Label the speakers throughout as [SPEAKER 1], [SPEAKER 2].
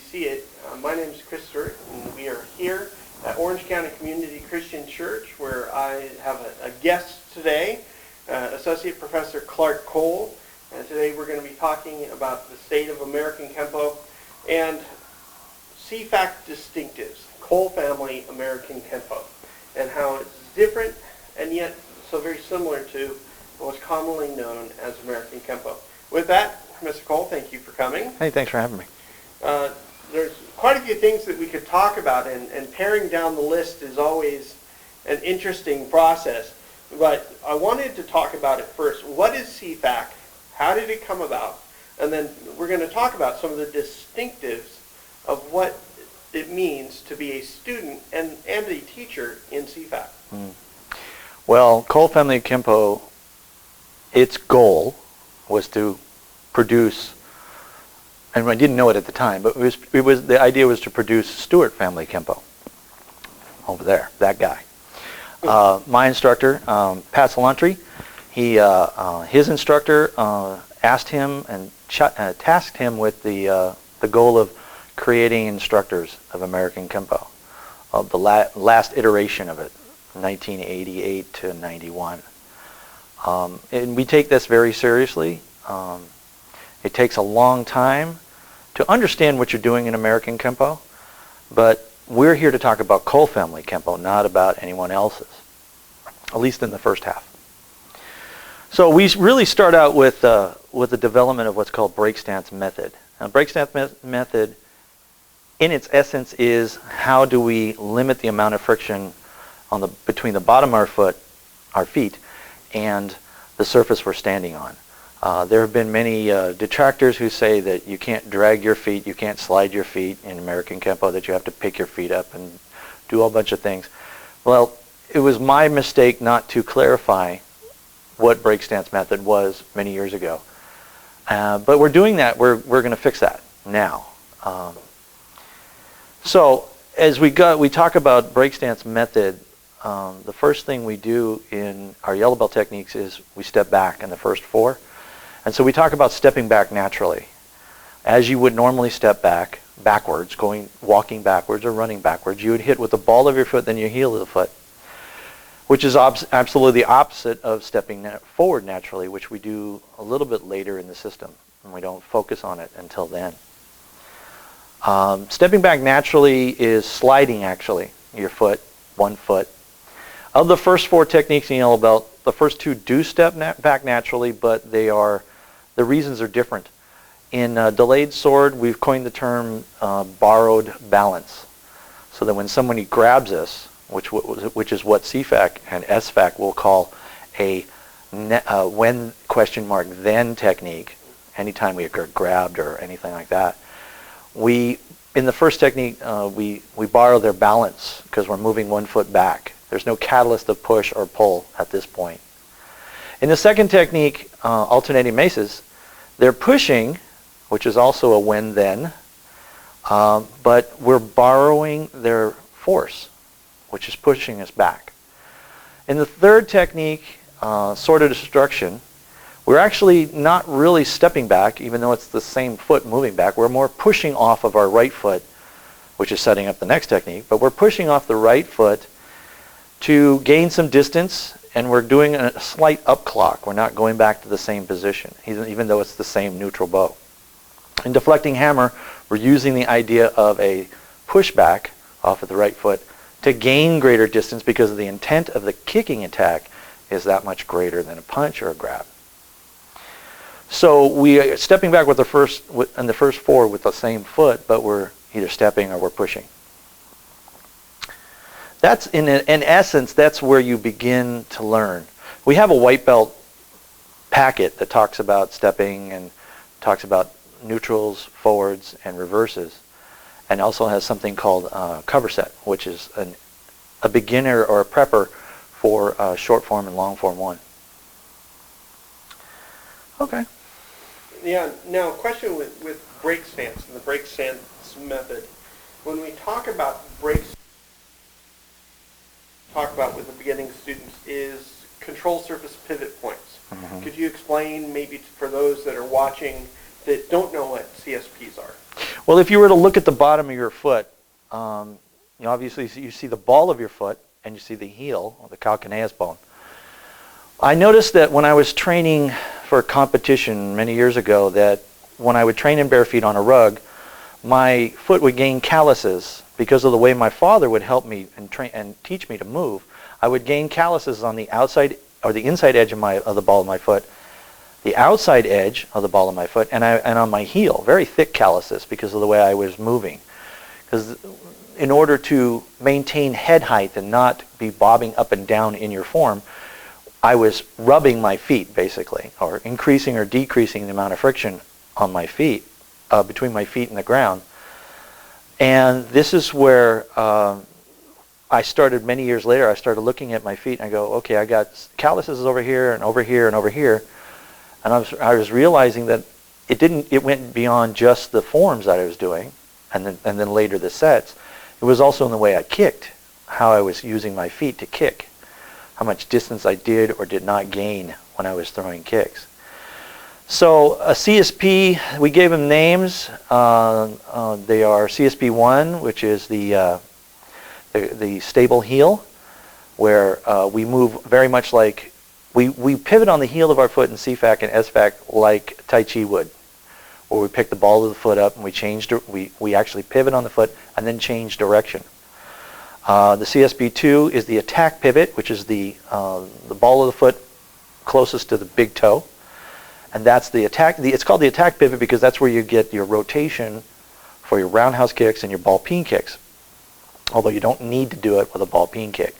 [SPEAKER 1] see it. My name is Chris Stewart, and we are here at Orange County Community Christian Church, where I have a guest today, Associate Professor Clark Cole. And today we're going to be talking about the state of American Kenpo and CFAK distinctives, Cole family American Kenpo, and how it's different and yet so very similar to what's commonly known as American Kenpo. With that, Mr. Cole, thank you for coming.
[SPEAKER 2] Hey, thanks for having me.
[SPEAKER 1] There's quite a few things that we could talk about, and paring down the list is always an interesting process. But I wanted to talk about it first. What is CFAK? How did it come about? And then we're going to talk about some of the distinctives of what it means to be a student and a teacher in CFAK.
[SPEAKER 2] Well, Cole family Kempo, its goal was to produce, and I didn't know it at the time, but it was the idea was to produce Stewart family Kempo. Over there, that guy. My instructor, Pat Salantri, his instructor asked him and tasked him with the goal of creating instructors of American Kenpo, of the last iteration of it, 1988 to 91. And we take this very seriously. It takes a long time to understand what you're doing in American Kenpo, but we're here to talk about Cole family Kenpo, not about anyone else's, at least in the first half. So we really start out with the development of what's called break stance method. Now, break stance method, in its essence, is how do we limit the amount of friction between the bottom of our feet, and the surface we're standing on. There have been many detractors who say that you can't drag your feet, you can't slide your feet in American Kenpo, that you have to pick your feet up and do a whole bunch of things. Well, it was my mistake not to clarify what break stance method was many years ago. But we're doing that. We're going to fix that now. So as we talk about break stance method, the first thing we do in our yellow belt techniques is we step back in the first four. And so we talk about stepping back naturally. As you would normally step backwards, walking backwards or running backwards, you would hit with the ball of your foot, then your heel of the foot, which is absolutely the opposite of stepping forward naturally, which we do a little bit later in the system, and we don't focus on it until then. Stepping back naturally is sliding, actually, your foot, one foot. Of the first four techniques in yellow belt, the first two do step back naturally, but the reasons are different. In delayed sword, we've coined the term borrowed balance, so that when somebody grabs us, which is what CFAK and SFAK will call a when question mark then technique, anytime we are grabbed or anything like that, in the first technique, we borrow their balance because we're moving one foot back. There's no catalyst of push or pull at this point. In the second technique, alternating maces, they're pushing, which is also a when-then, but we're borrowing their force, which is pushing us back. In the third technique, sword of destruction, we're actually not really stepping back, even though it's the same foot moving back. We're more pushing off of our right foot, which is setting up the next technique, but we're pushing off the right foot to gain some distance, and we're doing a slight up clock. We're not going back to the same position, even though it's the same neutral bow. In deflecting hammer, we're using the idea of a pushback off of the right foot to gain greater distance because the intent of the kicking attack is that much greater than a punch or a grab. So we are stepping back in the first four with the same foot, but we're either stepping or we're pushing. That's in essence, that's where you begin to learn. We have a white belt packet that talks about stepping and talks about neutrals, forwards, and reverses, and also has something called cover set, which is a beginner or a prepper for short form and long form one. Okay.
[SPEAKER 1] Yeah. Now, question with break stance and the break stance method. When we talk about breaks, talk about with the beginning students is control surface pivot points. Mm-hmm. Could you explain maybe for those that are watching that don't know what CSPs are?
[SPEAKER 2] Well, if you were to look at the bottom of your foot, obviously you see the ball of your foot and you see the heel, or the calcaneus bone. I noticed that when I was training for a competition many years ago, that when I would train in bare feet on a rug, my foot would gain calluses because of the way my father would help me and teach me to move. I would gain calluses on the outside or the inside edge of the ball of my foot, the outside edge of the ball of my foot, and on my heel, very thick calluses because of the way I was moving. Because in order to maintain head height and not be bobbing up and down in your form, I was rubbing my feet basically, or increasing or decreasing the amount of friction on my feet, between my feet and the ground. And this is where I started, many years later, I started looking at my feet and I go, okay, I got calluses over here and over here and over here. And I was realizing that it went beyond just the forms that I was doing and then later the sets. It was also in the way I kicked, how I was using my feet to kick, how much distance I did or did not gain when I was throwing kicks. So a CSP, we gave them names. They are CSP1, which is the stable heel, where we move very much like, we pivot on the heel of our foot in CFAK and SFAK like Tai Chi would, where we pick the ball of the foot up and we actually pivot on the foot and then change direction. The CSP2 is the attack pivot, which is the ball of the foot closest to the big toe. And that's the attack. It's called the attack pivot because that's where you get your rotation for your roundhouse kicks and your ball peen kicks. Although you don't need to do it with a ball peen kick.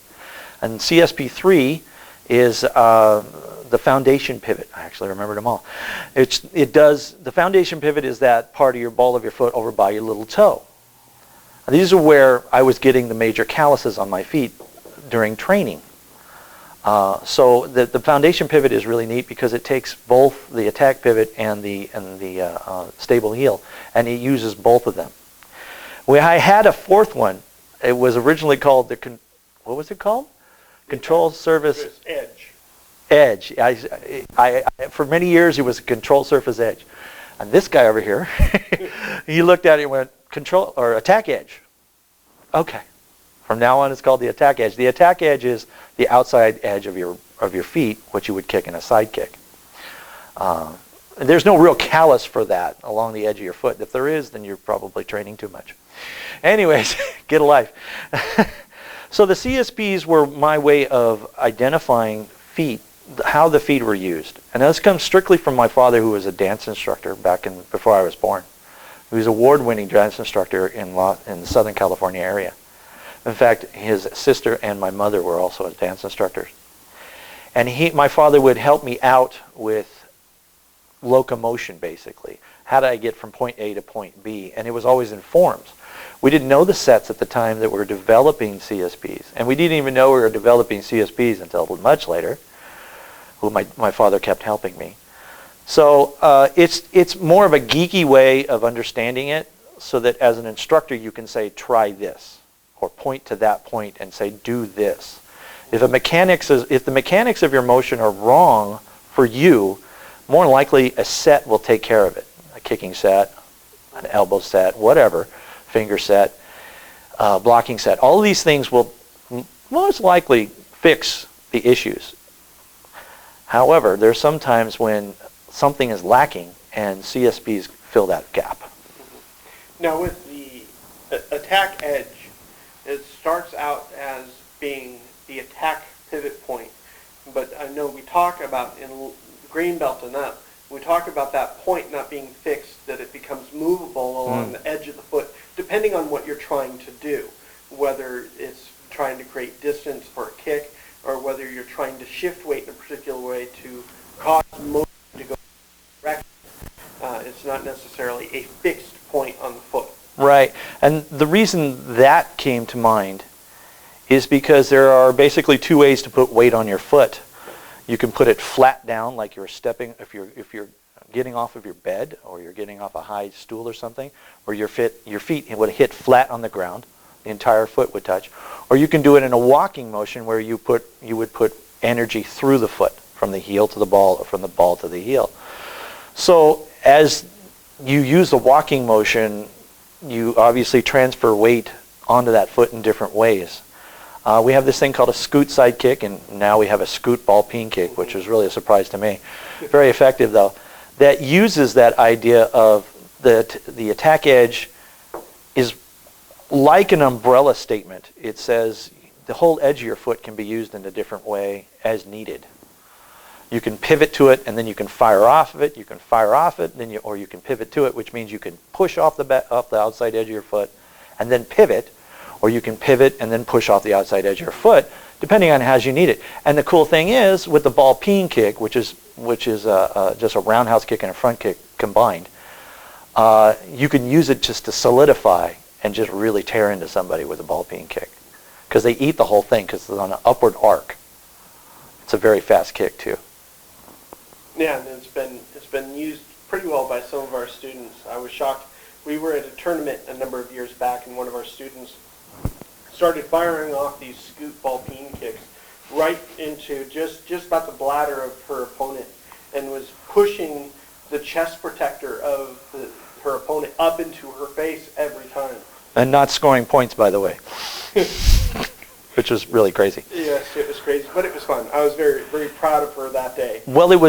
[SPEAKER 2] And CSP3 is the foundation pivot. I actually remembered them all. The foundation pivot is that part of your ball of your foot over by your little toe. And these are where I was getting the major calluses on my feet during training. So the foundation pivot is really neat because it takes both the attack pivot and the stable heel, and it uses both of them. I had a fourth one. It was originally called what was it called? Control surface
[SPEAKER 1] edge.
[SPEAKER 2] Edge. For many years it was a control surface edge, and this guy over here, he looked at it and went control or attack edge. Okay. From now on, it's called the attack edge. The attack edge is the outside edge of your feet, which you would kick in a side kick. There's no real callus for that along the edge of your foot. If there is, then you're probably training too much. Anyways, get a life. So the CSPs were my way of identifying feet, how the feet were used. And this comes strictly from my father, who was a dance instructor before I was born. He was an award-winning dance instructor in the Southern California area. In fact, his sister and my mother were also dance instructors. And my father would help me out with locomotion, basically. How did I get from point A to point B? And it was always in forms. We didn't know the sets at the time that we were developing CSPs. And we didn't even know we were developing CSPs until much later, who my father kept helping me. So it's more of a geeky way of understanding it, so that as an instructor you can say, try this, or point to that point and say, do this. If the mechanics of your motion are wrong for you, more than likely a set will take care of it. A kicking set, an elbow set, whatever, finger set, blocking set. All of these things will most likely fix the issues. However, there's some times when something is lacking and CSPs fill that gap.
[SPEAKER 1] Now with the attack edge, it starts out as being the attack pivot point, but I know we talk about in green belt and up, we talk about that point not being fixed, that it becomes movable along the edge of the foot, depending on what you're trying to do, whether it's trying to create distance for a kick, or whether you're trying to shift weight in a particular way to cause motion to go direct. It's not necessarily a fixed point on the foot.
[SPEAKER 2] Right, and the reason that came to mind is because there are basically two ways to put weight on your foot. You can put it flat down, like you're stepping, if you're getting off of your bed, or you're getting off a high stool or something, or your feet would hit flat on the ground, the entire foot would touch. Or you can do it in a walking motion where you would put energy through the foot, from the heel to the ball, or from the ball to the heel. So as you use the walking motion, you obviously transfer weight onto that foot in different ways. We have this thing called a scoot side kick, and now we have a scoot ball peen kick, which is really a surprise to me. Very effective, though. That uses that idea of the attack edge is like an umbrella statement. It says the whole edge of your foot can be used in a different way as needed. You can pivot to it, and then you can fire off of it. You can fire off it, or you can pivot to it, which means you can push off the outside edge of your foot, and then pivot, or you can pivot and then push off the outside edge of your foot, depending on how you need it. And the cool thing is, with the ball peen kick, which is just a roundhouse kick and a front kick combined, you can use it just to solidify and just really tear into somebody with a ball peen kick, because they eat the whole thing because it's on an upward arc. It's a very fast kick too.
[SPEAKER 1] Yeah, and it's been used pretty well by some of our students. I was shocked. We were at a tournament a number of years back, and one of our students started firing off these scoot ball peen kicks right into just about the bladder of her opponent, and was pushing the chest protector of her opponent up into her face every time.
[SPEAKER 2] And not scoring points, by the way. Which was really crazy.
[SPEAKER 1] Yes, it was crazy, but it was fun. I was very, very proud of her that day.
[SPEAKER 2] Well, let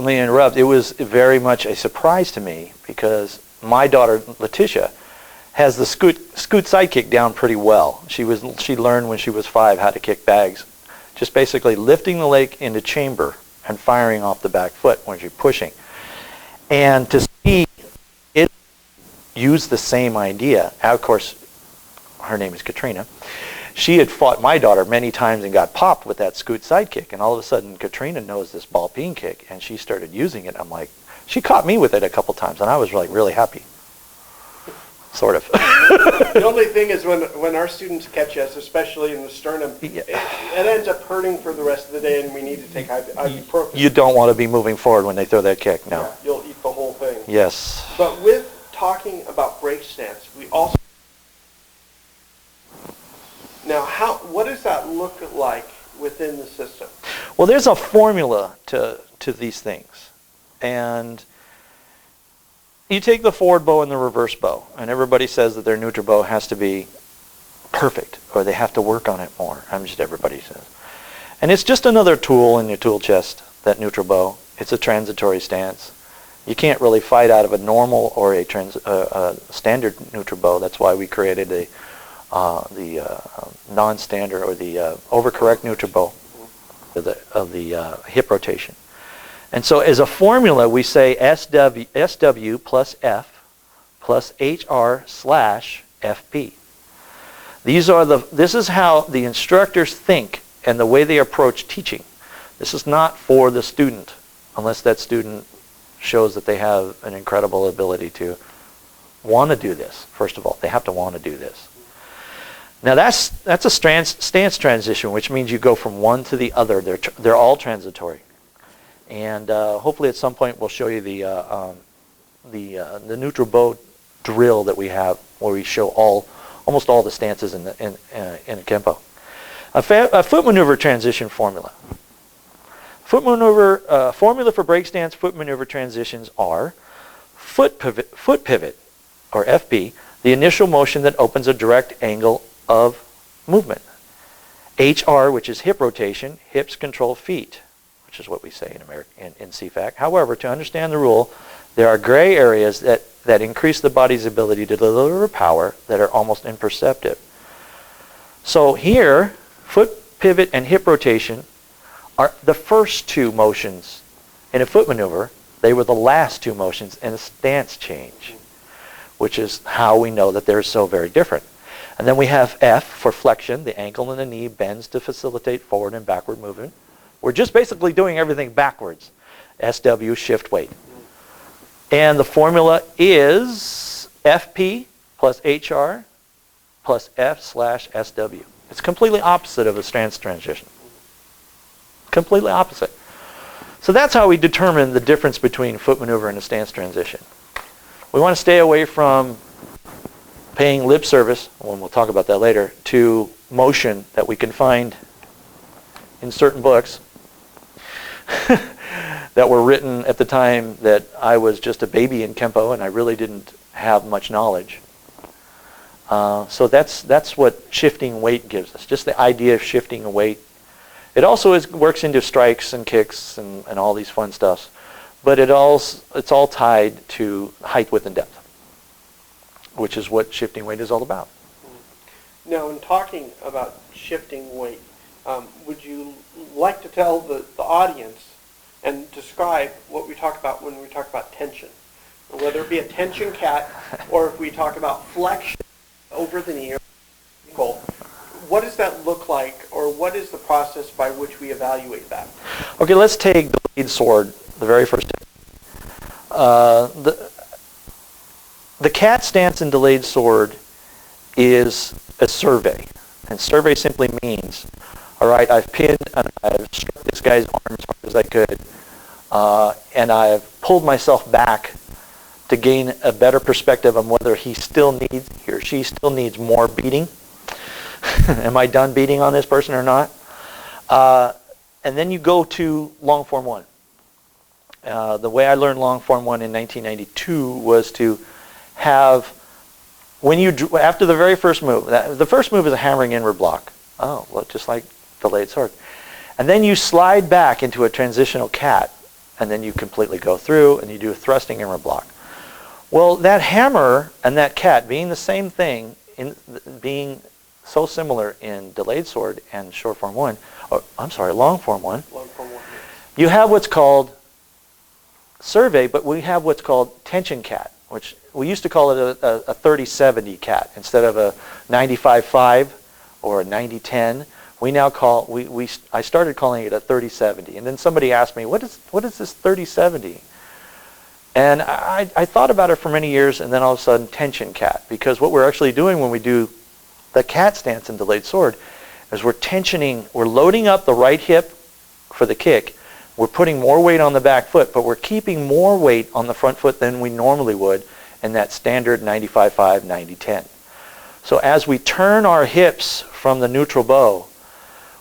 [SPEAKER 2] me interrupt. It was very much a surprise to me, because my daughter, Letitia, has the scoot side kick down pretty well. She learned when she was 5 how to kick bags. Just basically lifting the leg into chamber and firing off the back foot when you're pushing. And to see it use the same idea, of course, her name is Katrina. She had fought my daughter many times and got popped with that scoot side kick, and all of a sudden Katrina knows this ball peen kick, and she started using it. I'm like, she caught me with it a couple times, and I was like really happy. Sort of.
[SPEAKER 1] The only thing is when our students catch us, especially in the sternum, it ends up hurting for the rest of the day, and we need to take ibuprofen.
[SPEAKER 2] You don't want to be moving forward when they throw that kick, no.
[SPEAKER 1] Yeah, you'll eat the whole thing.
[SPEAKER 2] Yes.
[SPEAKER 1] But with talking about break stance, we also... Now, what does that look like within the system?
[SPEAKER 2] Well, there's a formula to these things. And you take the forward bow and the reverse bow, and everybody says that their neutral bow has to be perfect, or they have to work on it more. Everybody says. And it's just another tool in your tool chest, that neutral bow. It's a transitory stance. You can't really fight out of a normal or a standard neutral bow. That's why we created the non-standard or the overcorrect neutral bow of the hip rotation. And so as a formula, we say SW plus F plus HR slash FP. This is how the instructors think and the way they approach teaching. This is not for the student, unless that student shows that they have an incredible ability to want to do this. First of all, they have to want to do this. Now that's a stance transition, which means you go from one to the other. They're all transitory. And hopefully at some point we'll show you the neutral bow drill that we have, where we show almost all the stances in a Kempo. A foot maneuver transition formula. Formula for break stance foot maneuver transitions are foot pivot, or FP, the initial motion that opens a direct angle of movement. HR, which is hip rotation, hips control feet, which is what we say in CFAK. However, to understand the rule, there are gray areas that increase the body's ability to deliver power that are almost imperceptible. So here, foot pivot and hip rotation are the first two motions in a foot maneuver. They were the last two motions in a stance change, which is how we know that they're so very different. And then we have F for flexion. The ankle and the knee bends to facilitate forward and backward movement. We're just basically doing everything backwards. SW, shift weight. And the formula is FP plus HR plus F slash SW. It's completely opposite of a stance transition. Completely opposite. So that's how we determine the difference between foot maneuver and a stance transition. We want to stay away from paying lip service, and we'll talk about that later, to motion that we can find in certain books that were written at the time that I was just a baby in Kempo and I really didn't have much knowledge. So that's what shifting weight gives us, just the idea of shifting a weight. It also works into strikes and kicks and all these fun stuffs, but it's all tied to height, width, and depth, which is what shifting weight is all about.
[SPEAKER 1] Now, in talking about shifting weight, would you like to tell the audience and describe what we talk about when we talk about tension? Whether it be a tension cat or if we talk about flexion over the knee or ankle, what does that look like, or what is the process by which we evaluate that?
[SPEAKER 2] Okay, let's take the lead sword, the very first tip. The cat stance in delayed sword is a survey. And survey simply means, all right, I've pinned and I've struck this guy's arm as hard as I could, and I've pulled myself back to gain a better perspective on whether he or she still needs more beating. Am I done beating on this person or not? And then you go to long form 1. The way I learned long form 1 in 1992 was to have, after the very first move, the first move is a hammering inward block. Oh, well, just like delayed sword. And then you slide back into a transitional cat, and then you completely go through, and you do a thrusting inward block. Well, that hammer and that cat being the same thing, being so similar in delayed sword and short form 1, long form 1.
[SPEAKER 1] Long form 1, yes.
[SPEAKER 2] You have what's called survey, but we have what's called tension cat, which we used to call it a 30-70 cat instead of a 95-5 or a 90-10. We now I started calling it a 30-70, and then somebody asked me, what is this 30-70? And I thought about it for many years, and then all of a sudden, tension cat. Because what we're actually doing when we do the cat stance in delayed sword is we're loading up the right hip for the kick. We're putting more weight on the back foot, but we're keeping more weight on the front foot than we normally would in that standard 95-5, 90-10. So as we turn our hips from the neutral bow,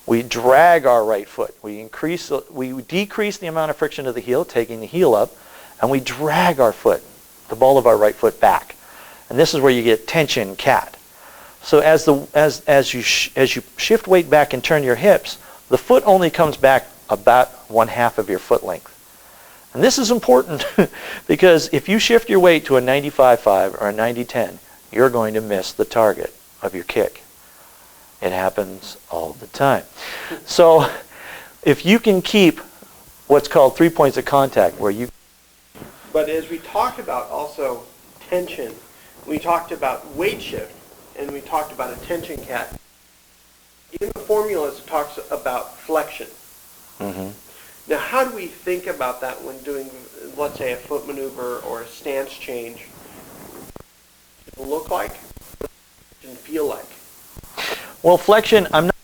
[SPEAKER 2] we drag our right foot. We decrease the amount of friction of the heel, taking the heel up, and we drag our foot, the ball of our right foot, back. And this is where you get tension cat. So as you shift weight back and turn your hips, the foot only comes back about 1/2 of your foot length. And this is important because if you shift your weight to a 95-5 or a 90-10, you're going to miss the target of your kick. It happens all the time. So if you can keep what's called 3 points of contact where you...
[SPEAKER 1] But as we talked about also tension, we talked about weight shift, and we talked about a tension cat. In the formulas, it talks about flexion.
[SPEAKER 2] Mm-hmm.
[SPEAKER 1] Now, how do we think about that when doing, let's say, a foot maneuver or a stance change? What does it look like? What does it feel like?
[SPEAKER 2] Well, flexion, I'm not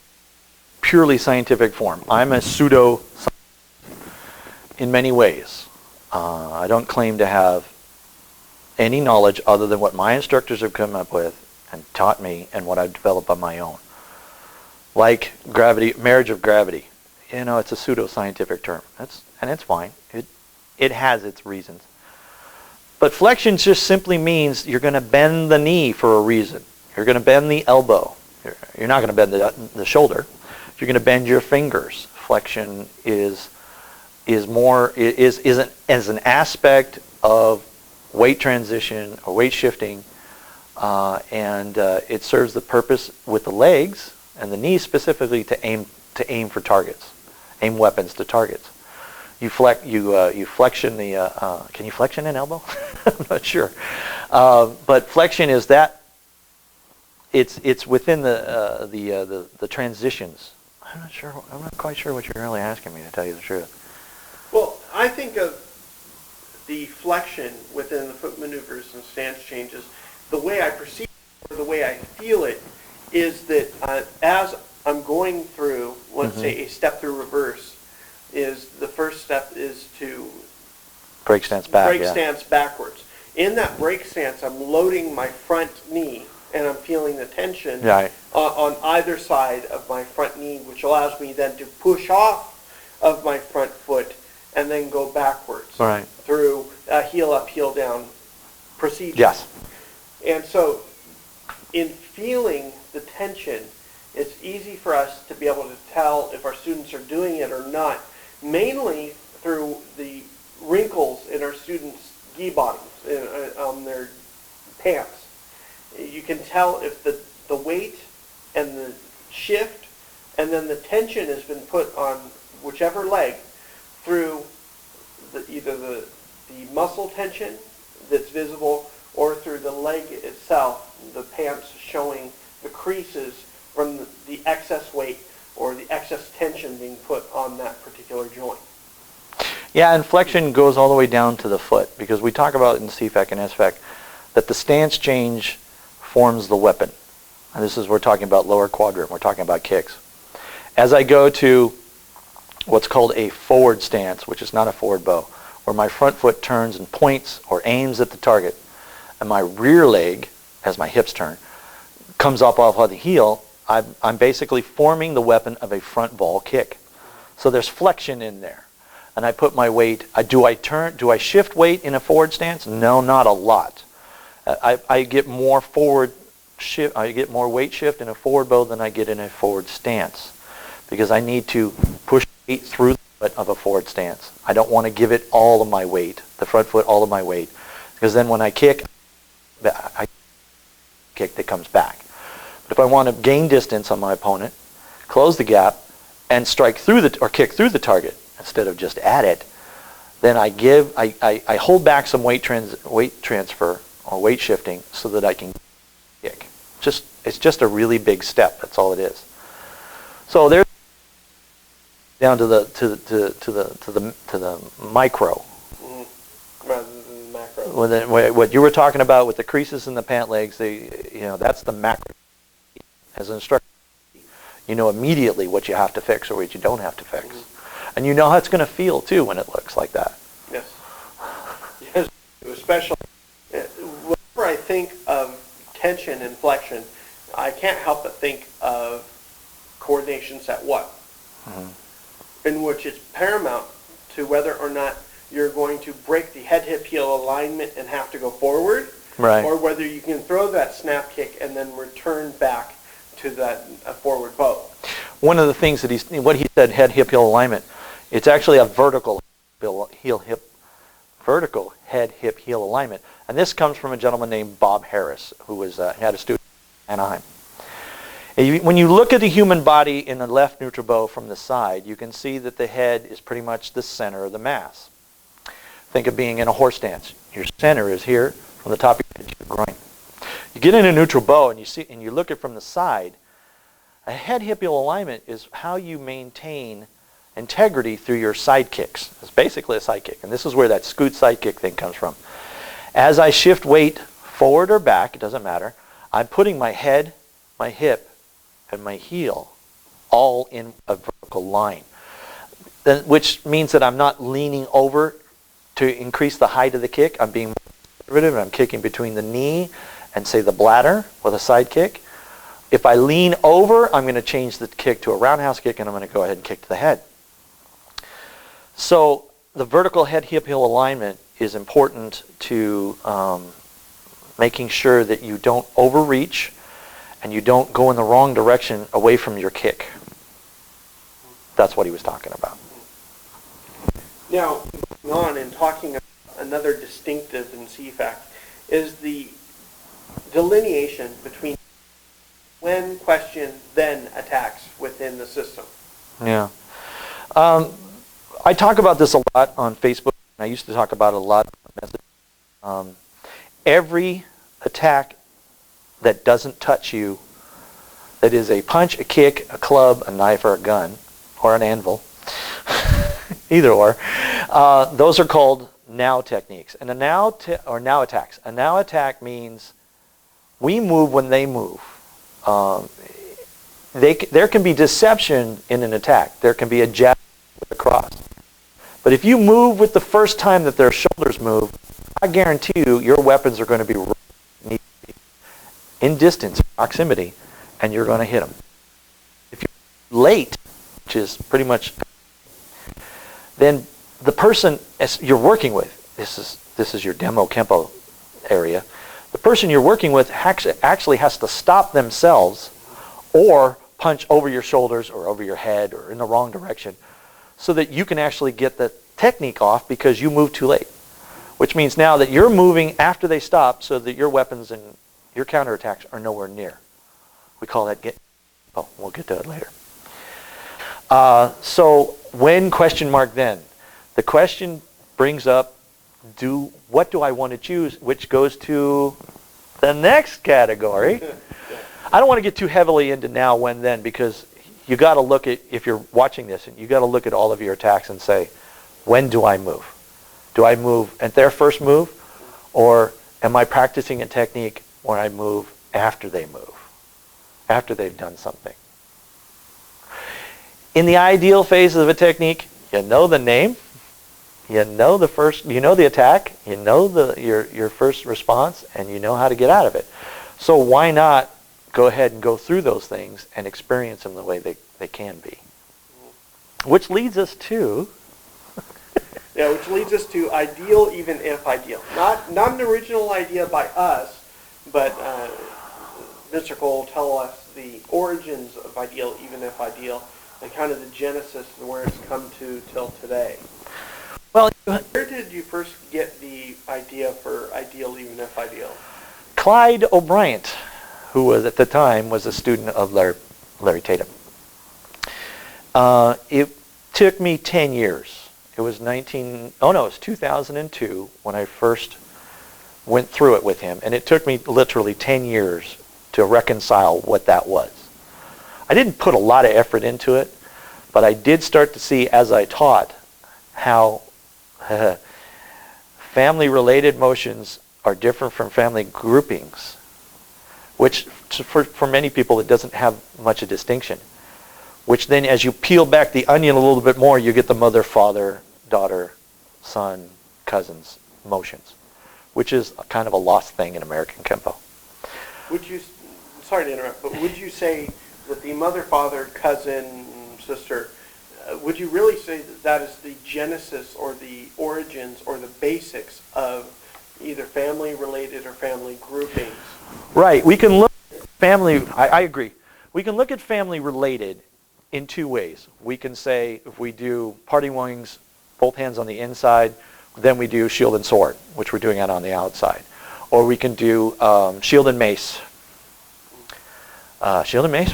[SPEAKER 2] purely scientific form. I'm a pseudo-scientist in many ways. I don't claim to have any knowledge other than what my instructors have come up with and taught me and what I've developed on my own. Like gravity, marriage of gravity. It's a pseudo-scientific term. And it's fine. It has its reasons. But flexion just simply means you're going to bend the knee for a reason. You're going to bend the elbow. You're not going to bend the shoulder. You're going to bend your fingers. Flexion is an aspect of weight transition or weight shifting, and it serves the purpose with the legs and the knees specifically to aim for targets, aim weapons to targets. You flexion the. Can you flexion an elbow? I'm not sure, but flexion is that. It's within the transitions. I'm not quite sure what you're really asking me, to tell you the truth.
[SPEAKER 1] Well, I think of the flexion within the foot maneuvers and stance changes, the way I perceive it, or the way I feel it, is that as I'm going through, let's say, a step through reverse, is the first step is to
[SPEAKER 2] break stance back.
[SPEAKER 1] Stance backwards. In that break stance, I'm loading my front knee, and I'm feeling the tension on either side of my front knee, which allows me then to push off of my front foot and then go backwards through a heel up, heel down procedure.
[SPEAKER 2] Yes.
[SPEAKER 1] And so in feeling the tension, it's easy for us to be able to tell if our students are doing it or not, mainly through the wrinkles in our students' gi bottoms, on their pants. You can tell if the weight and the shift and then the tension has been put on whichever leg through either the muscle tension that's visible or through the leg itself, the pants showing the creases from the excess weight or the excess tension being put on that particular joint.
[SPEAKER 2] Yeah, and flexion goes all the way down to the foot, because we talk about in CFAK and SFAK that the stance change forms the weapon. And this is, we're talking about lower quadrant, we're talking about kicks. As I go to what's called a forward stance, which is not a forward bow, where my front foot turns and points or aims at the target, and my rear leg, as my hips turn, comes up off of the heel, I'm basically forming the weapon of a front ball kick. So there's flexion in there. And I put my weight, do I shift weight in a forward stance? No, not a lot. I get more forward shift, I get more weight shift in a forward bow than I get in a forward stance, because I need to push weight through the foot of a forward stance. I don't want to give it all of my weight, the front foot all of my weight, because then when I kick, I kick that comes back. But if I want to gain distance on my opponent, close the gap, and strike through or kick through the target instead of just at it, then I hold back some weight transfer or weight shifting so that I can kick. It's just a really big step. That's all it is. So there's down to the micro.
[SPEAKER 1] Rather than macro.
[SPEAKER 2] What you were talking about with the creases in the pant legs, that's the macro. As an instructor, you know immediately what you have to fix or what you don't have to fix. And you know how it's going to feel, too, when it looks like that.
[SPEAKER 1] Yes. Yes, especially whenever I think of tension and flexion, I can't help but think of coordination set what? In which it's paramount to whether or not you're going to break the head-hip-heel alignment and have to go forward,
[SPEAKER 2] right,
[SPEAKER 1] or whether you can throw that snap kick and then return back to that forward bow.
[SPEAKER 2] One of the things that what he said, head-hip-heel alignment, it's actually a vertical head-hip-heel alignment. And this comes from a gentleman named Bob Harris, who had a student in Anaheim. When you look at the human body in the left neutral bow from the side, you can see that the head is pretty much the center of the mass. Think of being in a horse stance. Your center is here, from the top of your head to your groin. You get in a neutral bow and you look at it from the side. A head-hip-heel alignment is how you maintain integrity through your side kicks. It's basically a side kick, and this is where that scoot side kick thing comes from. As I shift weight forward or back, it doesn't matter, I'm putting my head, my hip, and my heel all in a vertical line, which means that I'm not leaning over to increase the height of the kick. I'm being more conservative, and I'm kicking between the knee and, say, the bladder with a side kick. If I lean over, I'm going to change the kick to a roundhouse kick, and I'm going to go ahead and kick to the head. So the vertical head-hip-heel alignment is important to making sure that you don't overreach and you don't go in the wrong direction away from your kick. That's what he was talking about.
[SPEAKER 1] Now, moving on and talking about another distinctive in CFAK is the delineation between when, question, then attacks within the system.
[SPEAKER 2] Yeah. I talk about this a lot on Facebook. I used to talk about it a lot on message. Every attack that doesn't touch you, that is a punch, a kick, a club, a knife, or a gun, or an anvil, either or, those are called now techniques. And now attacks. A now attack means we move when they move. There can be deception in an attack. There can be a jab with a cross. But if you move with the first time that their shoulders move, I guarantee you your weapons are going to be in distance, proximity, and you're going to hit them. If you're late, which is pretty much, then the person you're working with, this is your demo Kempo area, the person you're working with actually has to stop themselves or punch over your shoulders or over your head or in the wrong direction so that you can actually get the technique off because you moved too late. Which means now that you're moving after they stop so that your weapons and your counterattacks are nowhere near. We call that oh, we'll get to it later. So when question mark then? The question brings up, what do I want to choose? Which goes to the next category. I don't want to get too heavily into now, when, then, because you got to look at, if you're watching this, and you got to look at all of your attacks and say, when do I move? Do I move at their first move, or am I practicing a technique where I move after they move, after they've done something? In the ideal phases of a technique, you know the name, you know the attack, you know your first response, and you know how to get out of it. So why not go ahead and go through those things and experience them the way they can be? Which leads us to...
[SPEAKER 1] Yeah, which leads us to ideal, even if ideal. Not an original idea by us, but Mr. Cole will tell us the origins of ideal, even if ideal, and kind of the genesis and where it's come to till today.
[SPEAKER 2] Well,
[SPEAKER 1] where did you first get the idea for ideal, even if ideal?
[SPEAKER 2] Clyde O'Brien, who was at the time was a student of Larry Tatum. It took me 10 years. It was 2002 when I first went through it with him, and it took me literally 10 years to reconcile what that was. I didn't put a lot of effort into it, but I did start to see as I taught how family-related motions are different from family groupings, which for many people it doesn't have much a distinction. Which then, as you peel back the onion a little bit more, you get the mother, father, daughter, son, cousins motions, which is kind of a lost thing in American Kenpo.
[SPEAKER 1] Sorry to interrupt, but would you say that the mother, father, cousin, sister, would you really say that is the genesis or the origins or the basics of either family-related or family groupings?
[SPEAKER 2] Right. We can look at family, I agree. We can look at family-related in two ways. We can say if we do parting wings, both hands on the inside, then we do shield and sword, which we're doing out on the outside. Or we can do shield and mace. Shield and mace?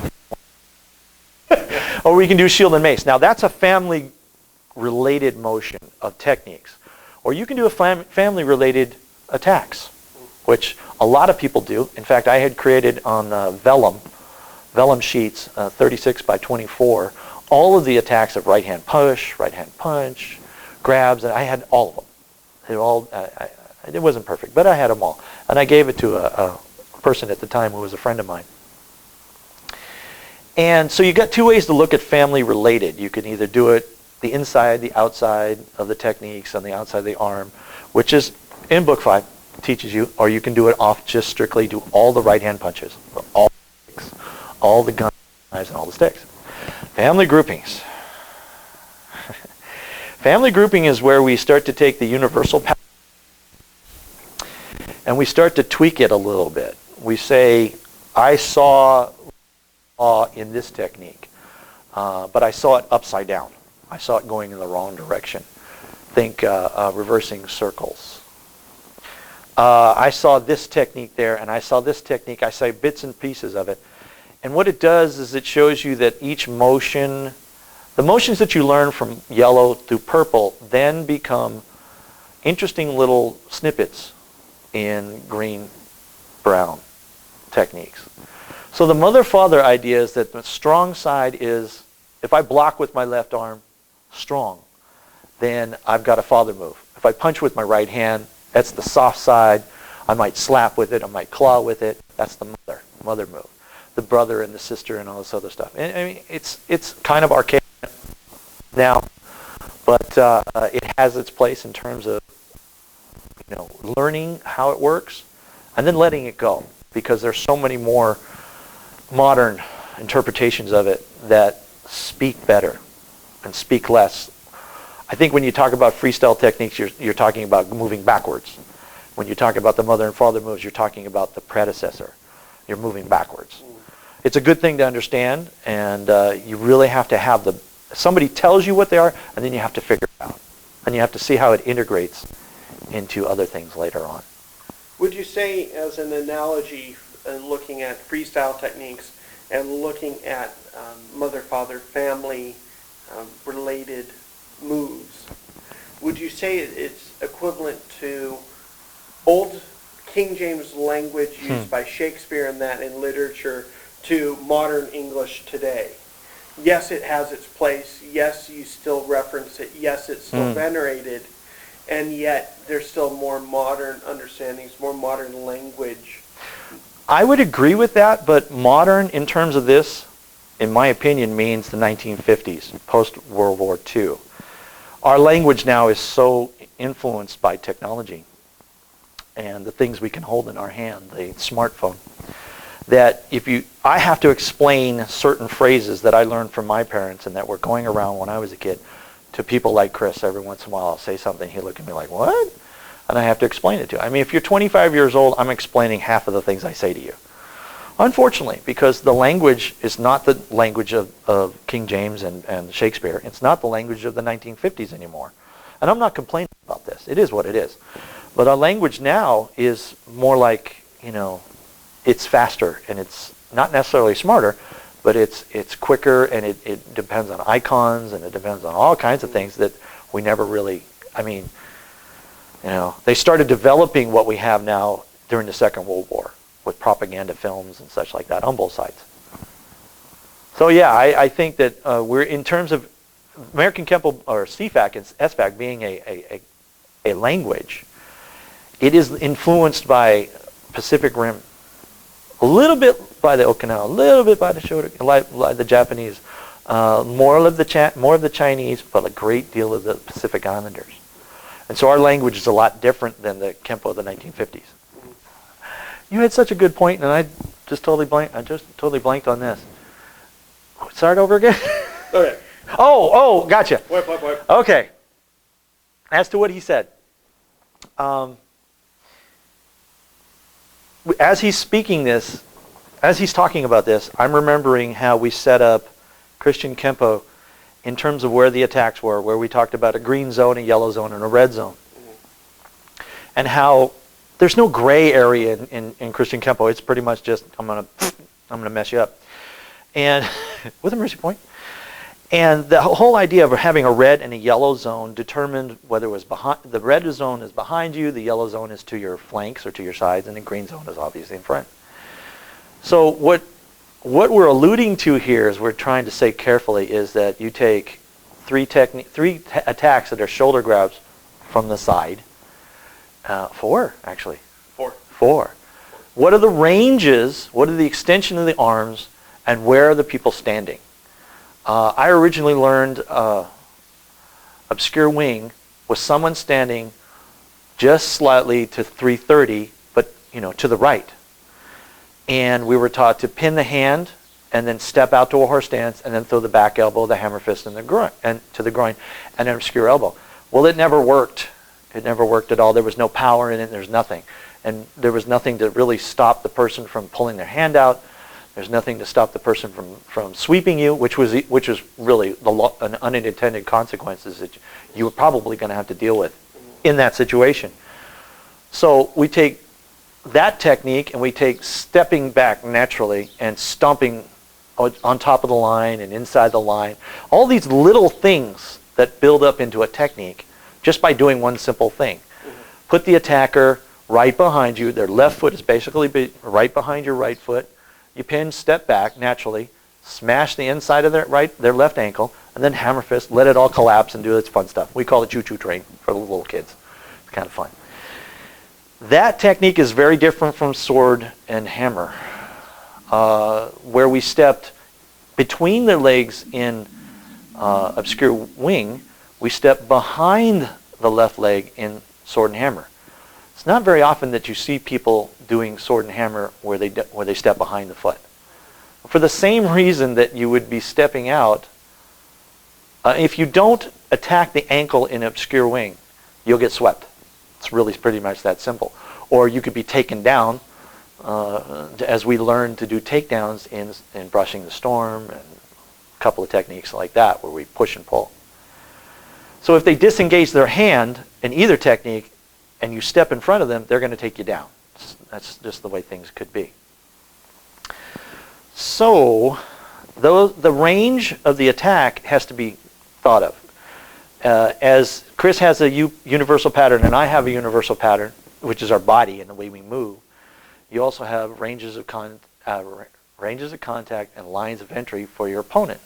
[SPEAKER 2] Or we can do shield and mace. Now that's a family-related motion of techniques. Or you can do a family-related attacks, which a lot of people do. In fact, I had created on vellum sheets, 36 by 24, all of the attacks of right-hand push, right-hand punch, grabs, and I had all of them. It wasn't perfect, but I had them all. And I gave it to a person at the time who was a friend of mine. And so you got two ways to look at family-related. You can either do it the inside, the outside of the techniques, on the outside of the arm, which is in Book 5, teaches you, or you can do it off just strictly, do all the right-hand punches, all the guns, knives, and all the sticks. Family groupings. Family grouping is where we start to take the universal pattern and we start to tweak it a little bit. We say, I saw in this technique, but I saw it upside down. I saw it going in the wrong direction. Think reversing circles. I saw this technique there, and I saw this technique. I saw bits and pieces of it. And what it does is it shows you that each motion, the motions that you learn from yellow through purple, then become interesting little snippets in green, brown techniques. So the mother-father idea is that the strong side is, if I block with my left arm, strong, then I've got a father move. If I punch with my right hand, that's the soft side. I might slap with it, I might claw with it. That's the mother move. The brother and the sister and all this other stuff. And, I mean, it's kind of archaic now, but it has its place in terms of learning how it works and then letting it go, because there's so many more modern interpretations of it that speak better and speak less. I think when you talk about freestyle techniques, you're talking about moving backwards. When you talk about the mother and father moves, you're talking about the predecessor. You're moving backwards. It's a good thing to understand, and you really have to have somebody tells you what they are, and then you have to figure it out. And you have to see how it integrates into other things later on.
[SPEAKER 1] Would you say, as an analogy, looking at freestyle techniques and looking at mother-father family related moves, would you say it's equivalent to old King James language used by Shakespeare and that in literature to modern English today? Yes, it has its place. Yes, you still reference it. Yes, it's still venerated. And yet there's still more modern understandings, more modern language.
[SPEAKER 2] I would agree with that, but modern in terms of this, in my opinion, means the 1950s, post-World War II. Our language now is so influenced by technology and the things we can hold in our hand, the smartphone, that I have to explain certain phrases that I learned from my parents and that were going around when I was a kid to people like Chris. Every once in a while I'll say something, he'll look at me like, what? And I have to explain it to him. I mean, if you're 25 years old, I'm explaining half of the things I say to you. Unfortunately, because the language is not the language of King James and Shakespeare. It's not the language of the 1950s anymore. And I'm not complaining about this. It is what it is. But our language now is more like, it's faster, and it's not necessarily smarter, but it's quicker, and it depends on icons, and it depends on all kinds of things that we never really, they started developing what we have now during the Second World War with propaganda films and such like that on both sides. So yeah, I think that we're, in terms of American Kenpo or CFAK and SFAK being a language, it is influenced by Pacific Rim, a little bit by the Okinawa, a little bit by the Shotokan, like the Japanese, more of the Chinese, but a great deal of the Pacific Islanders. And so our language is a lot different than the Kempo of the 1950s. You had such a good point, and I just totally blanked on this. Start over again?
[SPEAKER 1] Okay.
[SPEAKER 2] Oh, gotcha.
[SPEAKER 1] Wipe.
[SPEAKER 2] Okay. As to what he said. As he's speaking this, as he's talking about this, I'm remembering how we set up Christian Kempo in terms of where the attacks were, where we talked about a green zone, a yellow zone, and a red zone. And how there's no gray area in Christian Kempo. It's pretty much just, I'm gonna mess you up. And with a mercy point. And the whole idea of having a red and a yellow zone determined whether it was the red zone is behind you, the yellow zone is to your flanks or to your sides, and the green zone is obviously in front. So what we're alluding to here, is we're trying to say carefully, is that you take three attacks that are shoulder grabs from the side. Four, actually. Four. What are the ranges? What are the extension of the arms? And where are the people standing? I originally learned obscure wing was someone standing just slightly to 330, but to the right. And we were taught to pin the hand and then step out to a horse stance and then throw the back elbow, the hammer fist, and the groin, and to the groin, and an obscure elbow. Well, it never worked. It never worked at all. There was no power in it. There's nothing. And there was nothing to really stop the person from pulling their hand out. There's nothing to stop the person from sweeping you, which was really an unintended consequences that you were probably going to have to deal with in that situation. So we take that technique and we take stepping back naturally and stomping on top of the line and inside the line. All these little things that build up into a technique just by doing one simple thing. Put the attacker right behind you. Their left foot is basically right behind your right foot. You pin, step back naturally, smash the inside of their left ankle, and then hammer fist, let it all collapse and do its fun stuff. We call it choo-choo train for the little kids. It's kind of fun. That technique is very different from sword and hammer, where we stepped between their legs in obscure wing. We step behind the left leg in sword and hammer. It's not very often that you see people doing sword and hammer where they step behind the foot. For the same reason that you would be stepping out, if you don't attack the ankle in obscure wing, you'll get swept. It's really pretty much that simple. Or you could be taken down, as we learn to do takedowns in brushing the storm and a couple of techniques like that where we push and pull. So if they disengage their hand in either technique and you step in front of them, they're going to take you down. That's just the way things could be. So the range of the attack has to be thought of. As Chris has a universal pattern and I have a universal pattern, which is our body and the way we move, you also have ranges of contact and lines of entry for your opponent.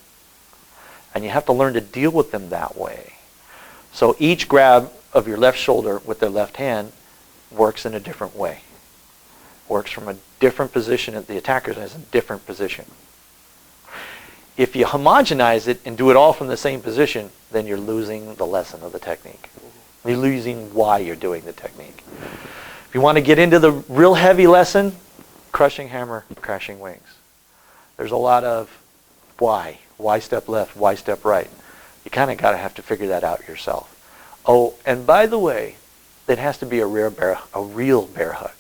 [SPEAKER 2] And you have to learn to deal with them that way. So each grab of your left shoulder with their left hand works in a different way. Works from a different position, and the attacker has a different position. If you homogenize it and do it all from the same position, then you're losing the lesson of the technique. You're losing why you're doing the technique. If you want to get into the real heavy lesson, crushing hammer, crashing wings. There's a lot of why. Why step left, why step right. You kind of have to figure that out yourself. Oh, and by the way, it has to be a real bear hug.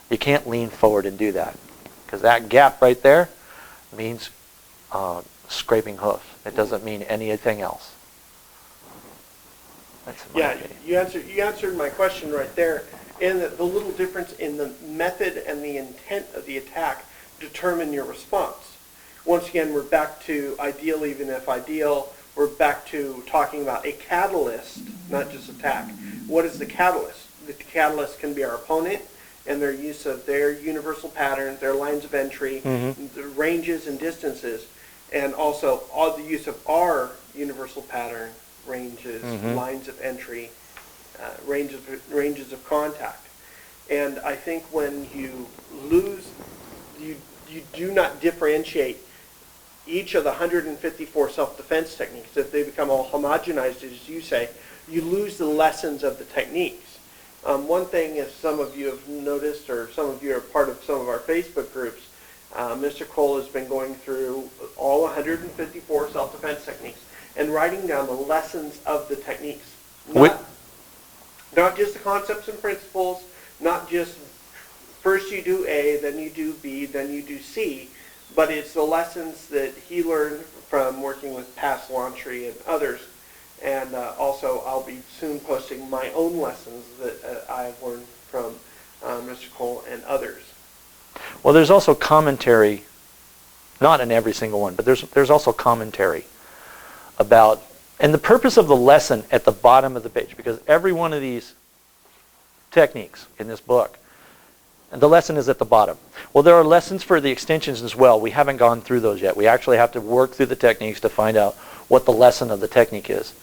[SPEAKER 2] You can't lean forward and do that, because that gap right there means scraping hoof. It doesn't mean anything else. That's my opinion.
[SPEAKER 1] You answered my question right there. And the little difference in the method and the intent of the attack determine your response. Once again, we're back to ideal, even if ideal. We're back to talking about a catalyst, not just attack. What is the catalyst? The catalyst can be our opponent and their use of their universal patterns, their lines of entry, the ranges and distances, and also all the use of our universal pattern, ranges, lines of entry, ranges of contact. And I think when you lose, you do not differentiate each of the 154 self-defense techniques. If they become all homogenized, as you say, you lose the lessons of the techniques. One thing, as some of you have noticed, or some of you are part of some of our Facebook groups, Mr. Cole has been going through all 154 self-defense techniques and writing down the lessons of the techniques. Not just the concepts and principles, not just first you do A, then you do B, then you do C, but it's the lessons that he learned from working with past Laundry and others. And also I'll be soon posting my own lessons that I've learned from Mr. Cole and others.
[SPEAKER 2] Well, there's also commentary, not in every single one, but there's also commentary about, and the purpose of the lesson at the bottom of the page, because every one of these techniques in this book, and the lesson is at the bottom. Well, there are lessons for the extensions as well. We haven't gone through those yet. We actually have to work through the techniques to find out what the lesson of the technique is.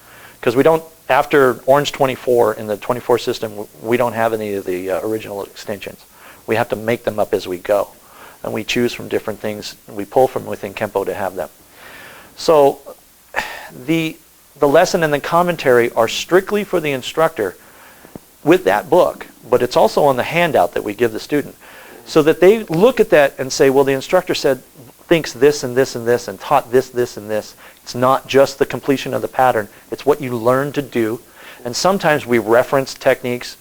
[SPEAKER 2] Because we don't, after Orange 24, in the 24 system, we don't have any of the original extensions. We have to make them up as we go. And we choose from different things. We pull from within Kempo to have them. So the lesson and the commentary are strictly for the instructor with that book, but it's also on the handout that we give the student, so that they look at that and say, well, the instructor thinks this and this and this and taught this, this and this. It's not just the completion of the pattern. It's what you learn to do. And sometimes we reference techniques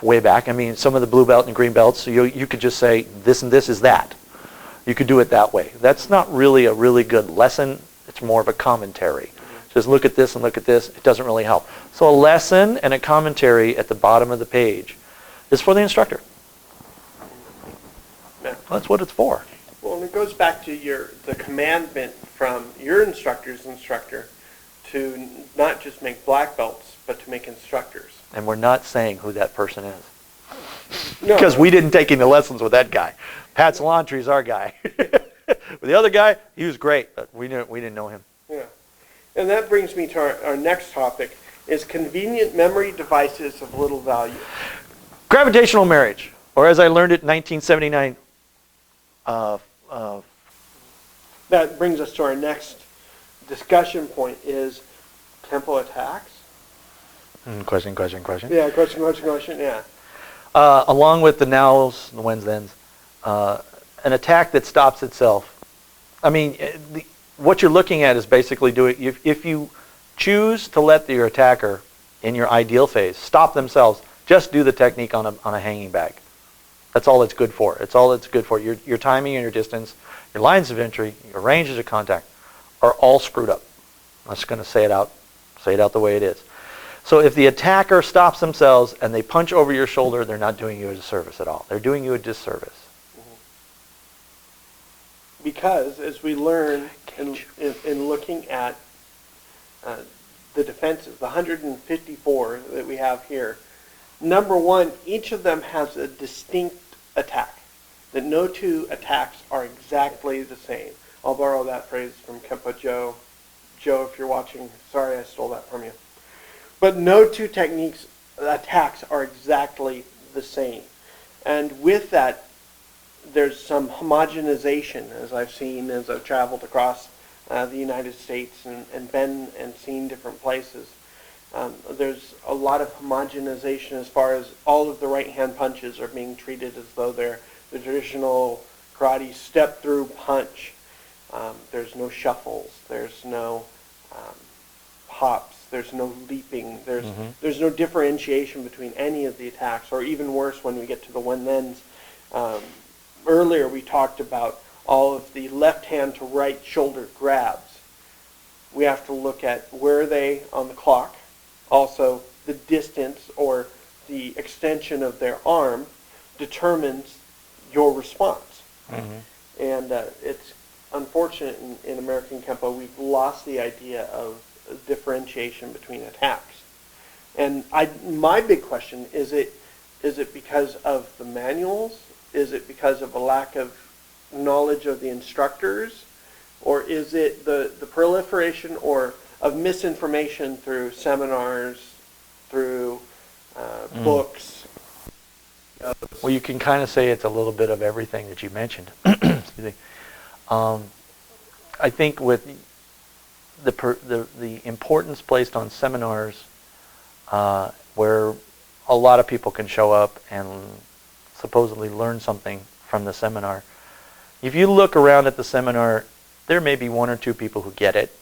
[SPEAKER 2] way back. I mean, some of the blue belt and green belts, so you could just say this and this is that. You could do it that way. That's not really a really good lesson. It's more of a commentary. Just look at this and look at this. It doesn't really help. So a lesson and a commentary at the bottom of the page is for the instructor.
[SPEAKER 1] Yeah.
[SPEAKER 2] That's what it's for.
[SPEAKER 1] Well, and it goes back to the commandment from your instructor's instructor to not just make black belts, but to make instructors.
[SPEAKER 2] And we're not saying who that person is.
[SPEAKER 1] No.
[SPEAKER 2] Because we didn't take any lessons with that guy. Pat Salantri is our guy. The other guy, he was great, but we didn't know him.
[SPEAKER 1] Yeah. And that brings me to our next topic, is convenient memory devices of little value.
[SPEAKER 2] Gravitational marriage, or as I learned it in 1979.
[SPEAKER 1] That brings us to our next discussion point, is Kempo attacks.
[SPEAKER 2] Question.
[SPEAKER 1] Yeah, question, yeah.
[SPEAKER 2] Along with the nows, the whens, thens, an attack that stops itself. I mean, what you're looking at is basically doing, if you choose to let your attacker, in your ideal phase, stop themselves, Just do the technique on a hanging bag. That's all it's good for. It's all it's good for. Your timing and your distance, your lines of entry, your ranges of contact are all screwed up. I'm just going to say it out the way it is. So if the attacker stops themselves and they punch over your shoulder, they're not doing you a disservice at all. They're doing you a disservice.
[SPEAKER 1] Because as we learn in looking at the defenses, the 154 that we have here, number one, each of them has a distinct attack. That no two attacks are exactly the same. I'll borrow that phrase from Kempo Joe. Joe, if you're watching, sorry I stole that from you. But no two attacks are exactly the same. And with that, there's some homogenization, as I've seen as I've traveled across the United States and been and seen different places. There's a lot of homogenization as far as all of the right-hand punches are being treated as though they're the traditional karate step-through punch. There's no shuffles. There's no hops. There's no leaping. There's no differentiation between any of the attacks, or even worse when we get to the one-thens. Earlier we talked about all of the left hand to right shoulder grabs. We have to look at where are they on the clock, also the distance or the extension of their arm determines your response. And it's unfortunate in American Kenpo we've lost the idea of differentiation between attacks. And my big question is it because of the manuals? Is it because of a lack of knowledge of the instructors? Or is it the proliferation or of misinformation through seminars, through books?
[SPEAKER 2] Well, you can kind of say it's a little bit of everything that you mentioned. Excuse me. I think with the importance placed on seminars where a lot of people can show up and supposedly learn something from the seminar. If you look around at the seminar, there may be one or two people who get it,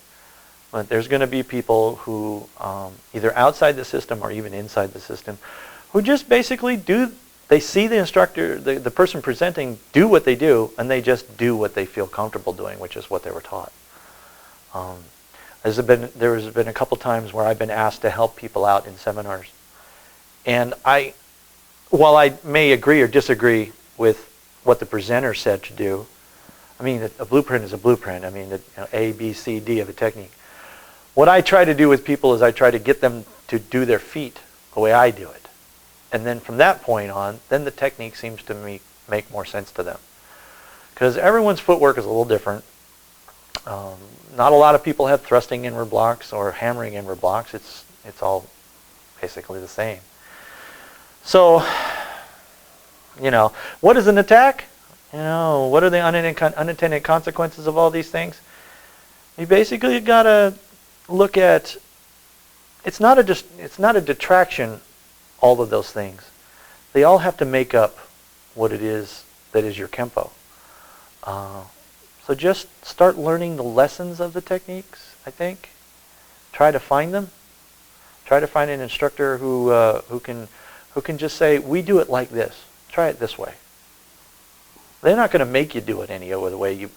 [SPEAKER 2] but there's going to be people who, either outside the system or even inside the system, who just basically they see the instructor, the person presenting, do what they do, and they just do what they feel comfortable doing, which is what they were taught. There has been a couple times where I've been asked to help people out in seminars. And while I may agree or disagree with what the presenter said to do, I mean, a blueprint is a blueprint. I mean, A, B, C, D of a technique. What I try to do with people is I try to get them to do their feet the way I do it. And then from that point on, then the technique seems to make more sense to them. Because everyone's footwork is a little different. Not a lot of people have thrusting inward blocks or hammering inward blocks. It's all basically the same. So, what is an attack? What are the unintended consequences of all these things? You basically got to look at, it's not a detraction, all of those things. They all have to make up what it is that is your Kempo. So just start learning the lessons of the techniques, I think. Try to find them. Try to find an instructor who can just say, we do it like this. Try it this way. They're not going to make you do it any other way,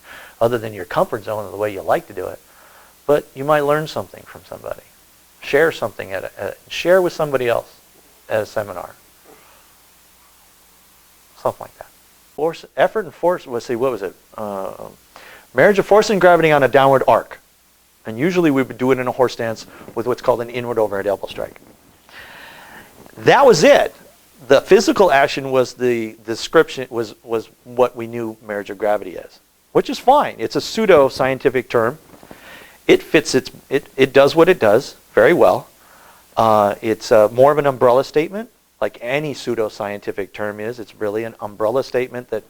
[SPEAKER 2] other than your comfort zone or the way you like to do it. But you might learn something from somebody. Share something share with somebody else at a seminar. Something like that. Effort and force. Let's see, what was it? Marriage of force and gravity on a downward arc. And usually we would do it in a horse stance with what's called an inward overhead elbow strike. That was it. The physical action was the description, was what we knew marriage of gravity is, which is fine. It's a pseudo-scientific term. It fits it does what it does very well. It's more of an umbrella statement, like any pseudo-scientific term is. It's really an umbrella statement that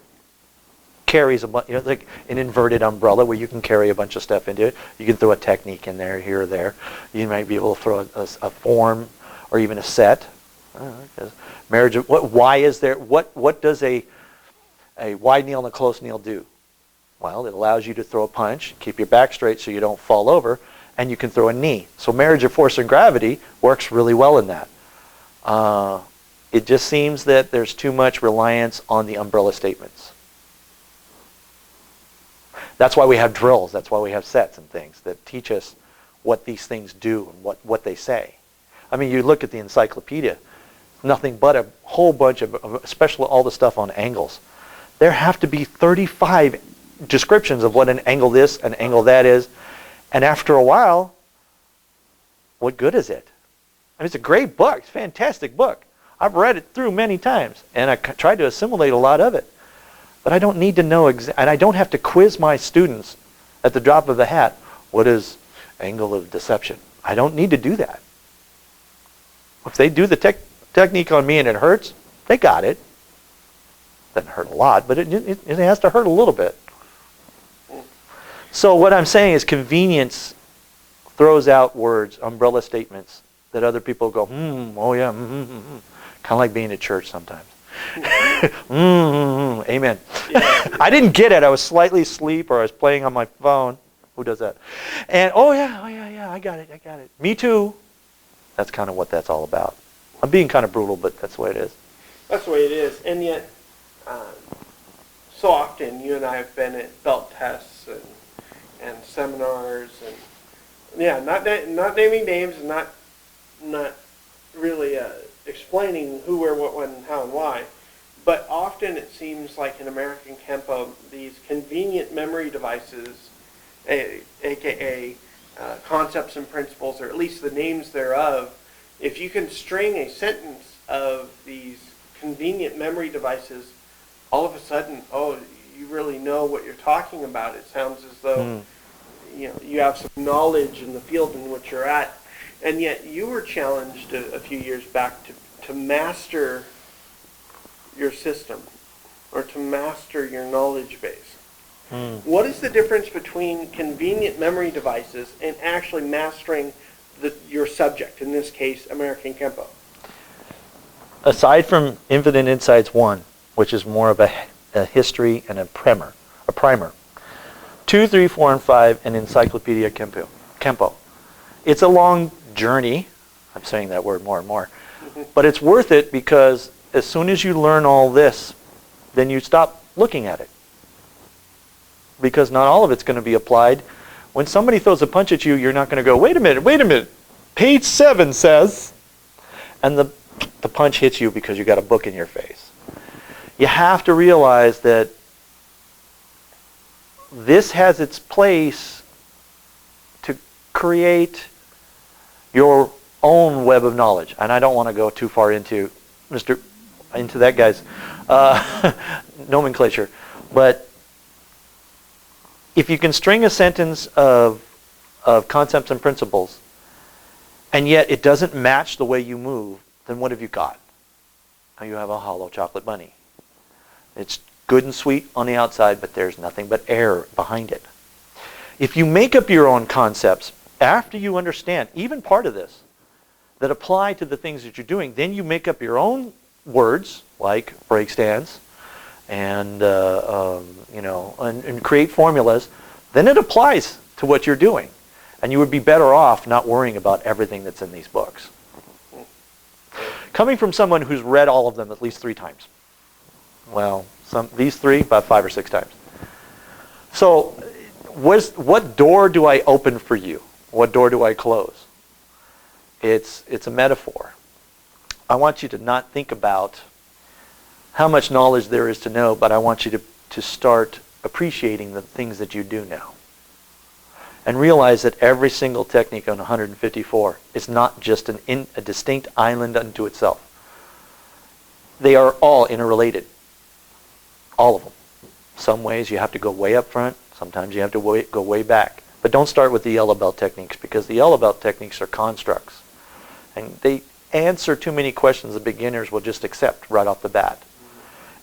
[SPEAKER 2] carries like an inverted umbrella where you can carry a bunch of stuff into it. You can throw a technique in there, here or there. You might be able to throw a form or even a set. Marriage. Why is there? What does a wide kneel and a close kneel do? Well, it allows you to throw a punch, keep your back straight so you don't fall over, and you can throw a knee. So marriage of force and gravity works really well in that. It just seems that there's too much reliance on the umbrella statements. That's why we have drills. That's why we have sets and things that teach us what these things do and what they say. I mean, you look at the encyclopedia, nothing but a whole bunch of, especially all the stuff on angles. There have to be 35 descriptions of what an angle this, an angle that is. And after a while, what good is it? I mean, it's a great book. It's a fantastic book. I've read it through many times, and I tried to assimilate a lot of it. But I don't need to know, and I don't have to quiz my students at the drop of a hat. What is angle of deception? I don't need to do that. If they do the technique on me and it hurts, they got it. Doesn't hurt a lot, but it has to hurt a little bit. So what I'm saying is convenience throws out words, umbrella statements, that other people go, oh yeah, Kind of like being at church sometimes. Amen. Yeah. I didn't get it. I was slightly asleep or I was playing on my phone. Who does that? And oh yeah, I got it. Me too. That's kind of what that's all about. I'm being kind of brutal, but that's the way it is.
[SPEAKER 1] That's the way it is. And yet, so often you and I have been at belt tests and seminars and not naming names and not really explaining who, where, what, when, how, and why. But often it seems like in American Kenpo, these convenient memory devices, aka concepts and principles, or at least the names thereof, if you can string a sentence of these convenient memory devices, all of a sudden, you really know what you're talking about. It sounds as though you have some knowledge in the field in which you're at. And yet you were challenged a few years back to master your system or to master your knowledge base. What is the difference between convenient memory devices and actually mastering your subject, in this case, American Kenpo?
[SPEAKER 2] Aside from Infinite Insights 1, which is more of a history and a primer. 2, 3, 4, and 5, and Encyclopedia Kempo. It's a long journey. I'm saying that word more and more. But it's worth it because as soon as you learn all this, then you stop looking at it. Because not all of it's going to be applied. When somebody throws a punch at you, you're not going to go, wait a minute. Page 7 says, and the punch hits you because you got a book in your face. You have to realize that this has its place to create your own web of knowledge. And I don't want to go too far into that guy's nomenclature. But if you can string a sentence of concepts and principles, and yet it doesn't match the way you move, then what have you got? Now you have a hollow chocolate bunny. It's good and sweet on the outside, but there's nothing but air behind it. If you make up your own concepts, after you understand even part of this, that apply to the things that you're doing, then you make up your own words, like break stands, and create formulas, then it applies to what you're doing. And you would be better off not worrying about everything that's in these books. Coming from someone who's read all of them at least 3 times. Well, these 3, about 5 or 6 times. So, what door do I open for you? What door do I close? It's a metaphor. I want you to not think about how much knowledge there is to know, but I want you to start appreciating the things that you do know. And realize that every single technique on 154 is not just a distinct island unto itself. They are all interrelated. All of them. Some ways you have to go way up front. Sometimes you have to go way back. But don't start with the yellow belt techniques, because the yellow belt techniques are constructs. And they answer too many questions the beginners will just accept right off the bat.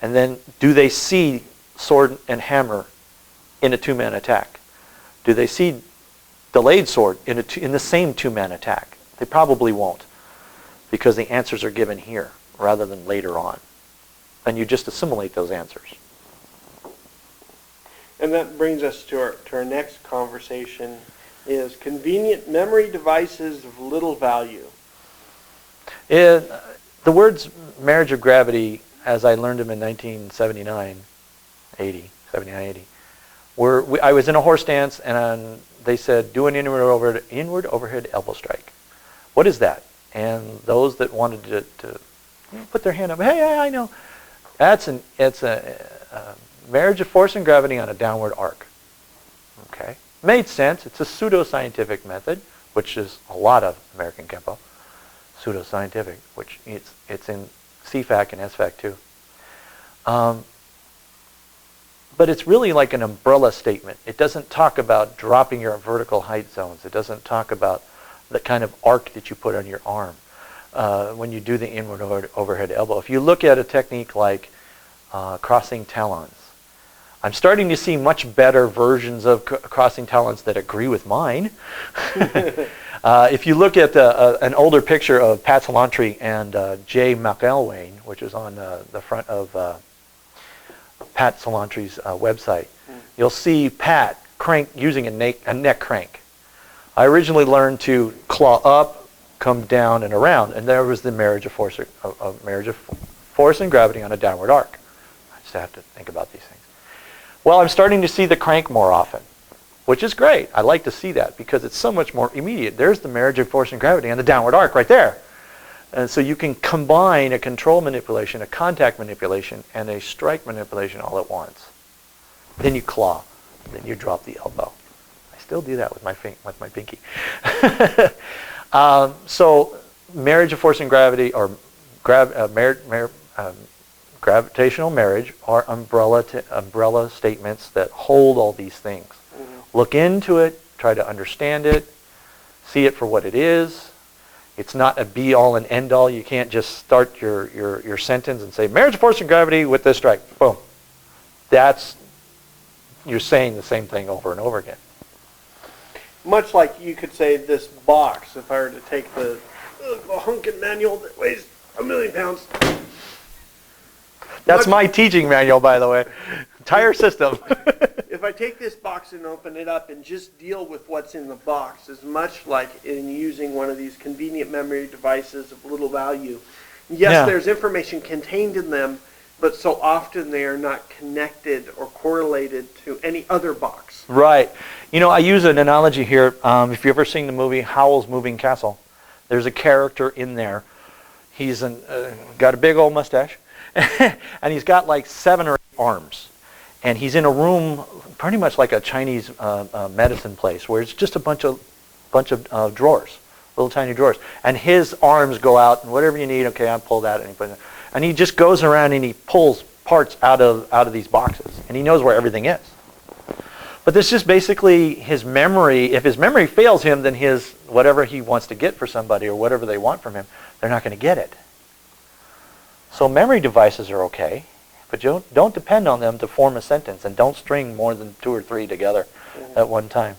[SPEAKER 2] And then, do they see sword and hammer in a 2-man attack? Do they see delayed sword in the same 2-man attack? They probably won't, because the answers are given here rather than later on. And you just assimilate those answers.
[SPEAKER 1] And that brings us to our next conversation, is convenient memory devices of little value.
[SPEAKER 2] The words marriage of gravity, as I learned them in 1979, 80, 79, 80, I was in a horse stance, and they said, do an inward overhead elbow strike. What is that? And those that wanted to put their hand up, hey, I know. It's a marriage of force and gravity on a downward arc. Okay, made sense. It's a pseudoscientific method, which is a lot of American Kenpo. Pseudoscientific, which it's in CFAK and SFAK too. But it's really like an umbrella statement. It doesn't talk about dropping your vertical height zones. It doesn't talk about the kind of arc that you put on your arm when you do the inward overhead elbow. If you look at a technique like crossing talons, I'm starting to see much better versions of crossing talons that agree with mine. If you look at an older picture of Pat Salantri and Jay McElwain, which is on the front of Pat Salantri's website, you'll see Pat using a neck crank. I originally learned to claw up, come down, and around, and there was the marriage of force and gravity on a downward arc. I just have to think about these things. Well, I'm starting to see the crank more often, which is great. I like to see that because it's so much more immediate. There's the marriage of force and gravity and the downward arc right there. And so you can combine a control manipulation, a contact manipulation, and a strike manipulation all at once. Then you claw. Then you drop the elbow. I still do that with my pinky. So marriage of force and gravity, or gravitational marriage, are umbrella statements that hold all these things. Mm-hmm. Look into it, try to understand it, see it for what it is. It's not a be-all and end-all. You can't just start your sentence and say, marriage of force and gravity with this strike. Boom. You're saying the same thing over and over again.
[SPEAKER 1] Much like you could say this box, if I were to take the hunkin' manual that weighs 1,000,000 pounds.
[SPEAKER 2] That's my teaching manual, by the way. Entire system.
[SPEAKER 1] If I take this box and open it up and just deal with what's in the box, as much like in using one of these convenient memory devices of little value. Yes, there's information contained in them, but so often they are not connected or correlated to any other box.
[SPEAKER 2] Right. You know, I use an analogy here. If you've ever seen the movie Howl's Moving Castle, there's a character in there. He's got a big old mustache, and he's got like 7 or 8 arms. And he's in a room pretty much like a Chinese medicine place where it's just a bunch of drawers, little tiny drawers. And his arms go out, and whatever you need, okay, I'll pull that. And he just goes around and he pulls parts out of these boxes. And he knows where everything is. But this is basically his memory. If his memory fails him, then his whatever he wants to get for somebody or whatever they want from him, they're not going to get it. So memory devices are okay, but don't depend on them to form a sentence, and don't string more than 2 or 3 together at one time.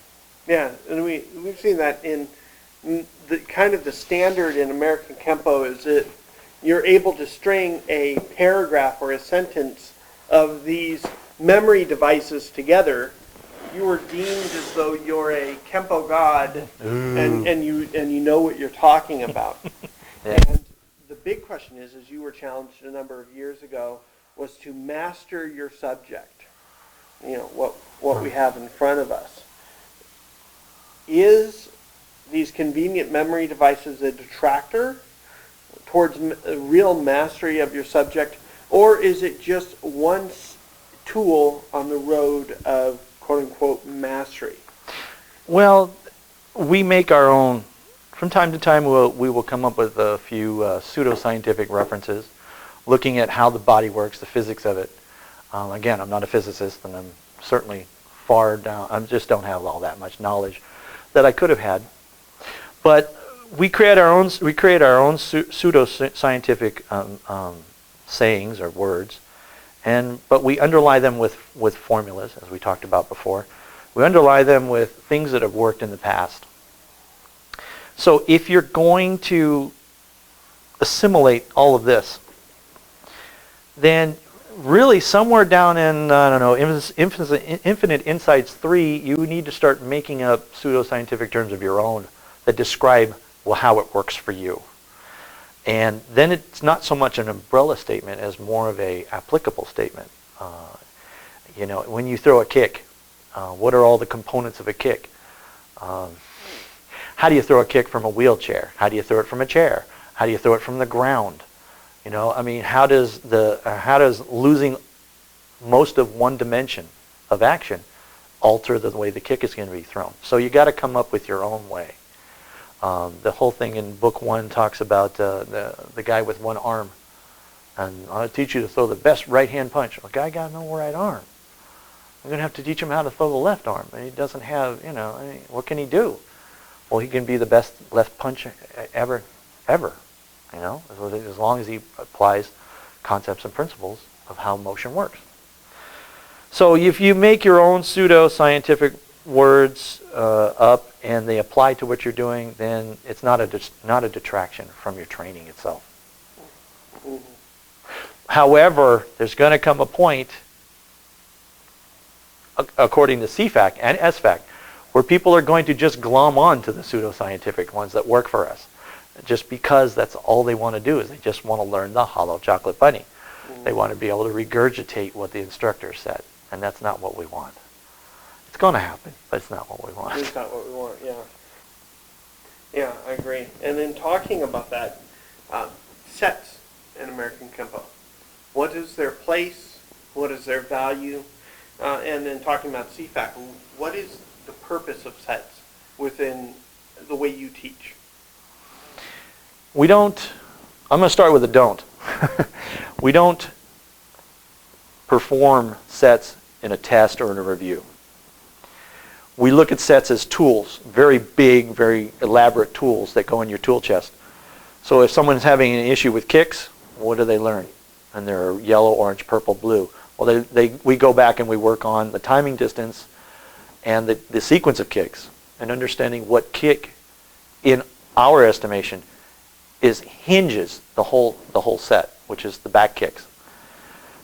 [SPEAKER 1] Yeah, and we've seen that in the kind of the standard in American Kenpo is that you're able to string a paragraph or a sentence of these memory devices together. You are deemed as though you're a Kempo god, and you know what you're talking about. Yeah. And the big question is, as you were challenged a number of years ago, was to master your subject. You know, what we have in front of us. Is these convenient memory devices a detractor towards a real mastery of your subject, or is it just one tool on the road of quote-unquote mastery?
[SPEAKER 2] Well, we make our own. From time to time, we will come up with a few pseudoscientific references, looking at how the body works, the physics of it. Again, I'm not a physicist, and I'm certainly far down. I just don't have all that much knowledge that I could have had. But we create our own pseudoscientific sayings or words, but we underlie them with formulas, as we talked about before. We underlie them with things that have worked in the past. So if you're going to assimilate all of this, then really somewhere down in, I don't know, Infinite Insights 3, you need to start making up pseudoscientific terms of your own that describe how it works for you. And then it's not so much an umbrella statement as more of a applicable statement. You know, when you throw a kick, what are all the components of a kick? How do you throw a kick from a wheelchair? How do you throw it from a chair? How do you throw it from the ground? You know, I mean, how does losing most of one dimension of action alter the way the kick is going to be thrown? So you got to come up with your own way. The whole thing in book 1 talks about the guy with one arm, and I'll teach you to throw the best right-hand punch. The guy got no right arm. I'm going to have to teach him how to throw the left arm. And he doesn't have, you know, I mean, what can he do? Well, he can be the best left punch ever, you know, as long as he applies concepts and principles of how motion works. So if you make your own pseudo-scientific words up and they apply to what you're doing, then it's not a detraction from your training itself. Mm-hmm. However, there's going to come a point, according to CFAK and SFAK, where people are going to just glom on to the pseudoscientific ones that work for us, just because that's all they want to do is they just want to learn the hollow chocolate bunny. Mm-hmm. They want to be able to regurgitate what the instructor said, and that's not what we want. It's going to happen, but it's not what we want.
[SPEAKER 1] It's not what we want, yeah. Yeah, I agree. And then talking about that, sets in American Kenpo. What is their place? What is their value? And then talking about CFAK, what is the purpose of sets within the way you teach?
[SPEAKER 2] We don't, I'm going to start with a don't. We don't perform sets in a test or in a review. We look at sets as tools, very big, very elaborate tools that go in your tool chest. So if someone's having an issue with kicks, what do they learn? And they're yellow, orange, purple, blue. Well, we go back and we work on the timing distance and the sequence of kicks and understanding what kick, in our estimation, hinges the whole set, which is the back kicks.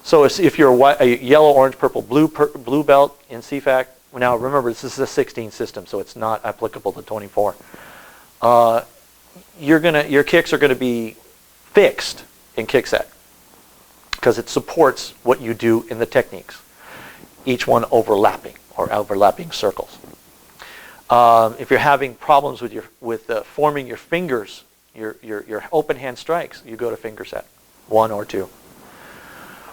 [SPEAKER 2] So if you're a yellow, orange, purple, blue belt in CFAK, now remember this is a 16 system, so it's not applicable to 24. Your kicks are going to be fixed in kick set because it supports what you do in the techniques, each one overlapping or overlapping circles. If you're having problems with forming your fingers, your open hand strikes, you go to finger set, 1 or 2.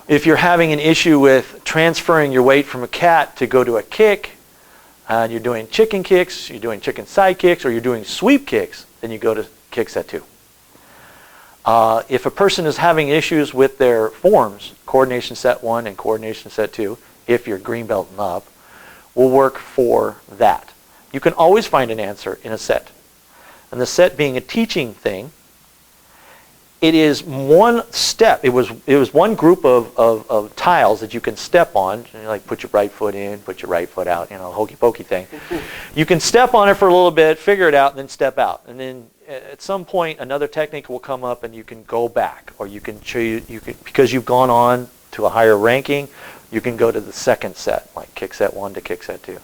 [SPEAKER 2] If you're having an issue with transferring your weight from a cat to go to a kick, and you're doing chicken kicks, you're doing chicken side kicks, or you're doing sweep kicks, then you go to kick set 2. If a person is having issues with their forms, coordination set 1 and coordination set 2, if you're green belt and up, will work for that. You can always find an answer in a set. And the set being a teaching thing, it is one step. It was one group of tiles that you can step on. You know, like put your right foot in, put your right foot out, you know, hokey pokey thing. You can step on it for a little bit, figure it out, and then step out. And then at some point, another technique will come up, and you can go back, or you can because you've gone on to a higher ranking, you can go to the second set, like kick set 1 to kick set 2.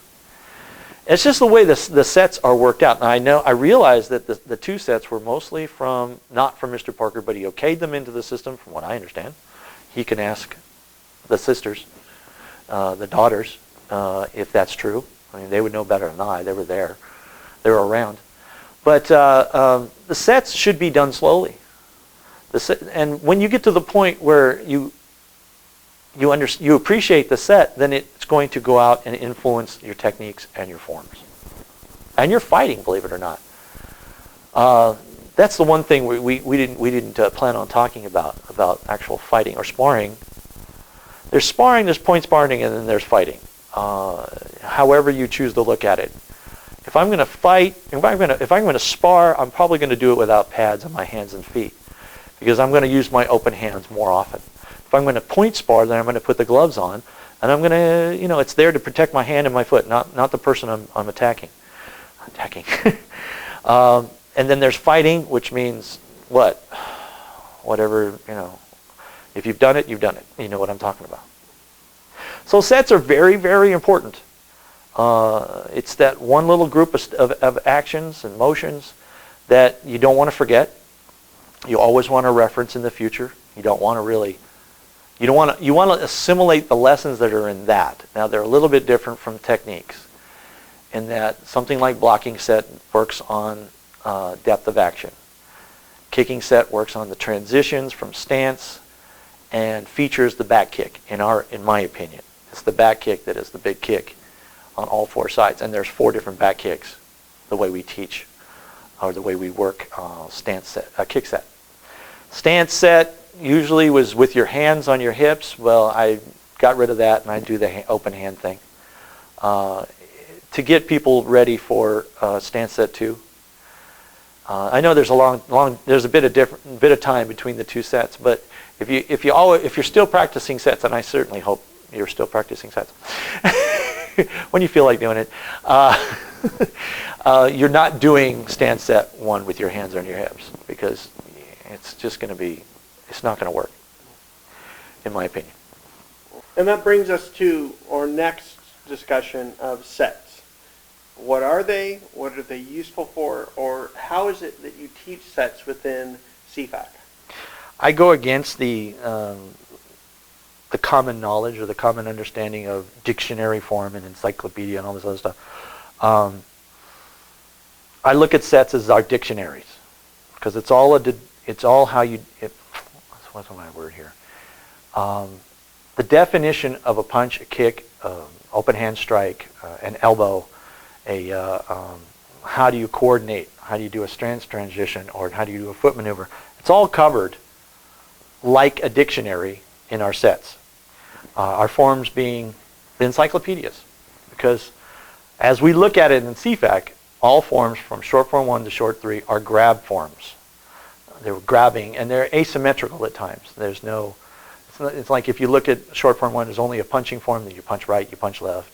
[SPEAKER 2] It's just the way the sets are worked out. And I realize that the 2 sets were mostly not from Mr. Parker, but he okayed them into the system, from what I understand. He can ask the sisters, the daughters, if that's true. I mean, they would know better than I. They were there. They were around. But the sets should be done slowly. And when you get to the point where you appreciate the set, then it's going to go out and influence your techniques and your forms. And your fighting, believe it or not. That's the one thing we didn't plan on talking about actual fighting or sparring. There's sparring, there's point sparring, and then there's fighting. However you choose to look at it. If I'm going to fight, if I'm going to spar, I'm probably going to do it without pads on my hands and feet, because I'm going to use my open hands more often. If I'm going to point spar, then I'm going to put the gloves on, and I'm going to, it's there to protect my hand and my foot, not the person I'm attacking. And then there's fighting, which means what? Whatever, if you've done it, you've done it. You know what I'm talking about. So sets are very, very important. It's that one little group of actions and motions that you don't want to forget. You always want to reference in the future. You don't want to really, you want to assimilate the lessons that are in that. Now they're a little bit different from techniques in that something like blocking set works on depth of action. Kicking set works on the transitions from stance and features the back kick in my opinion. It's the back kick that is the big kick on all four sides. And there's 4 different back kicks the way we teach or the way we work stance set, kick set. Stance set usually was with your hands on your hips. Well, I got rid of that and I do the open hand thing. To get people ready for stance set 2. I know there's there's a bit of time between the 2 sets, but if you're still practicing sets, and I certainly hope you're still practicing sets when you feel like doing it, you're not doing stance set 1 with your hands on your hips because it's just going to be, it's not going to work, in my opinion.
[SPEAKER 1] And that brings us to our next discussion of sets. What are they? What are they useful for? Or how is it that you teach sets within CFAK?
[SPEAKER 2] I go against the common knowledge or the common understanding of dictionary form and encyclopedia and all this other stuff. I look at sets as our dictionaries because it's all how you. What's my word here? The definition of a punch, a kick, open hand strike, an elbow, how do you coordinate? How do you do a stance transition, or how do you do a foot maneuver? It's all covered like a dictionary in our sets. Our forms being the encyclopedias, because as we look at it in CFAK, all forms from short form 1 to short 3 are grab forms. They're grabbing, and they're asymmetrical at times. There's no, it's like if you look at short form 1, there's only a punching form, then you punch right, you punch left,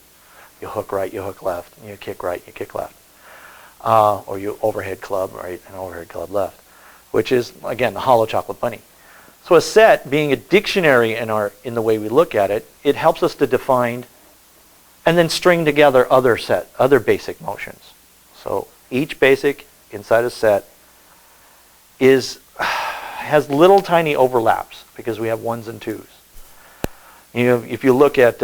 [SPEAKER 2] you hook right, you hook left, and you kick right, you kick left. Or you overhead club right and overhead club left, which is, again, the hollow chocolate bunny. So a set, being a dictionary in the way we look at it, it helps us to define and then string together other basic motions. So each basic inside a set has little tiny overlaps because we have 1s and 2s. If you look at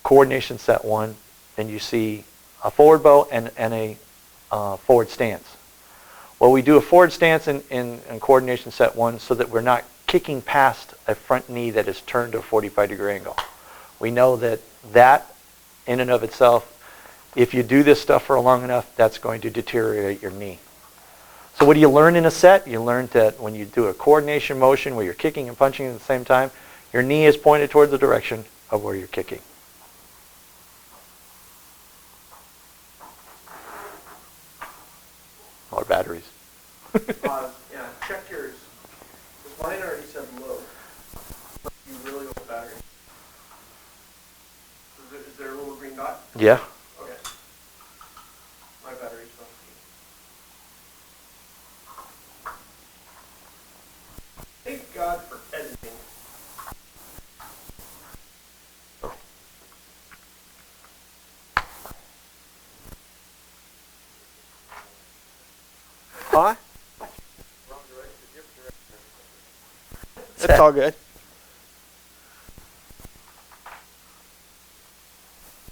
[SPEAKER 2] coordination set 1, then you see a forward bow and a forward stance. Well, we do a forward stance in coordination set 1 so that we're not kicking past a front knee that is turned to a 45-degree angle. We know that in and of itself, if you do this stuff for long enough, that's going to deteriorate your knee. So what do you learn in a set? You learn that when you do a coordination motion where you're kicking and punching at the same time, your knee is pointed towards the direction of where you're kicking. More batteries.
[SPEAKER 1] Yeah, check yours. Because mine already said low. You really want battery. Is there a little green dot?
[SPEAKER 2] Yeah.
[SPEAKER 1] Okay. My battery's supposed to be. Thank God for editing. Huh? It's all good.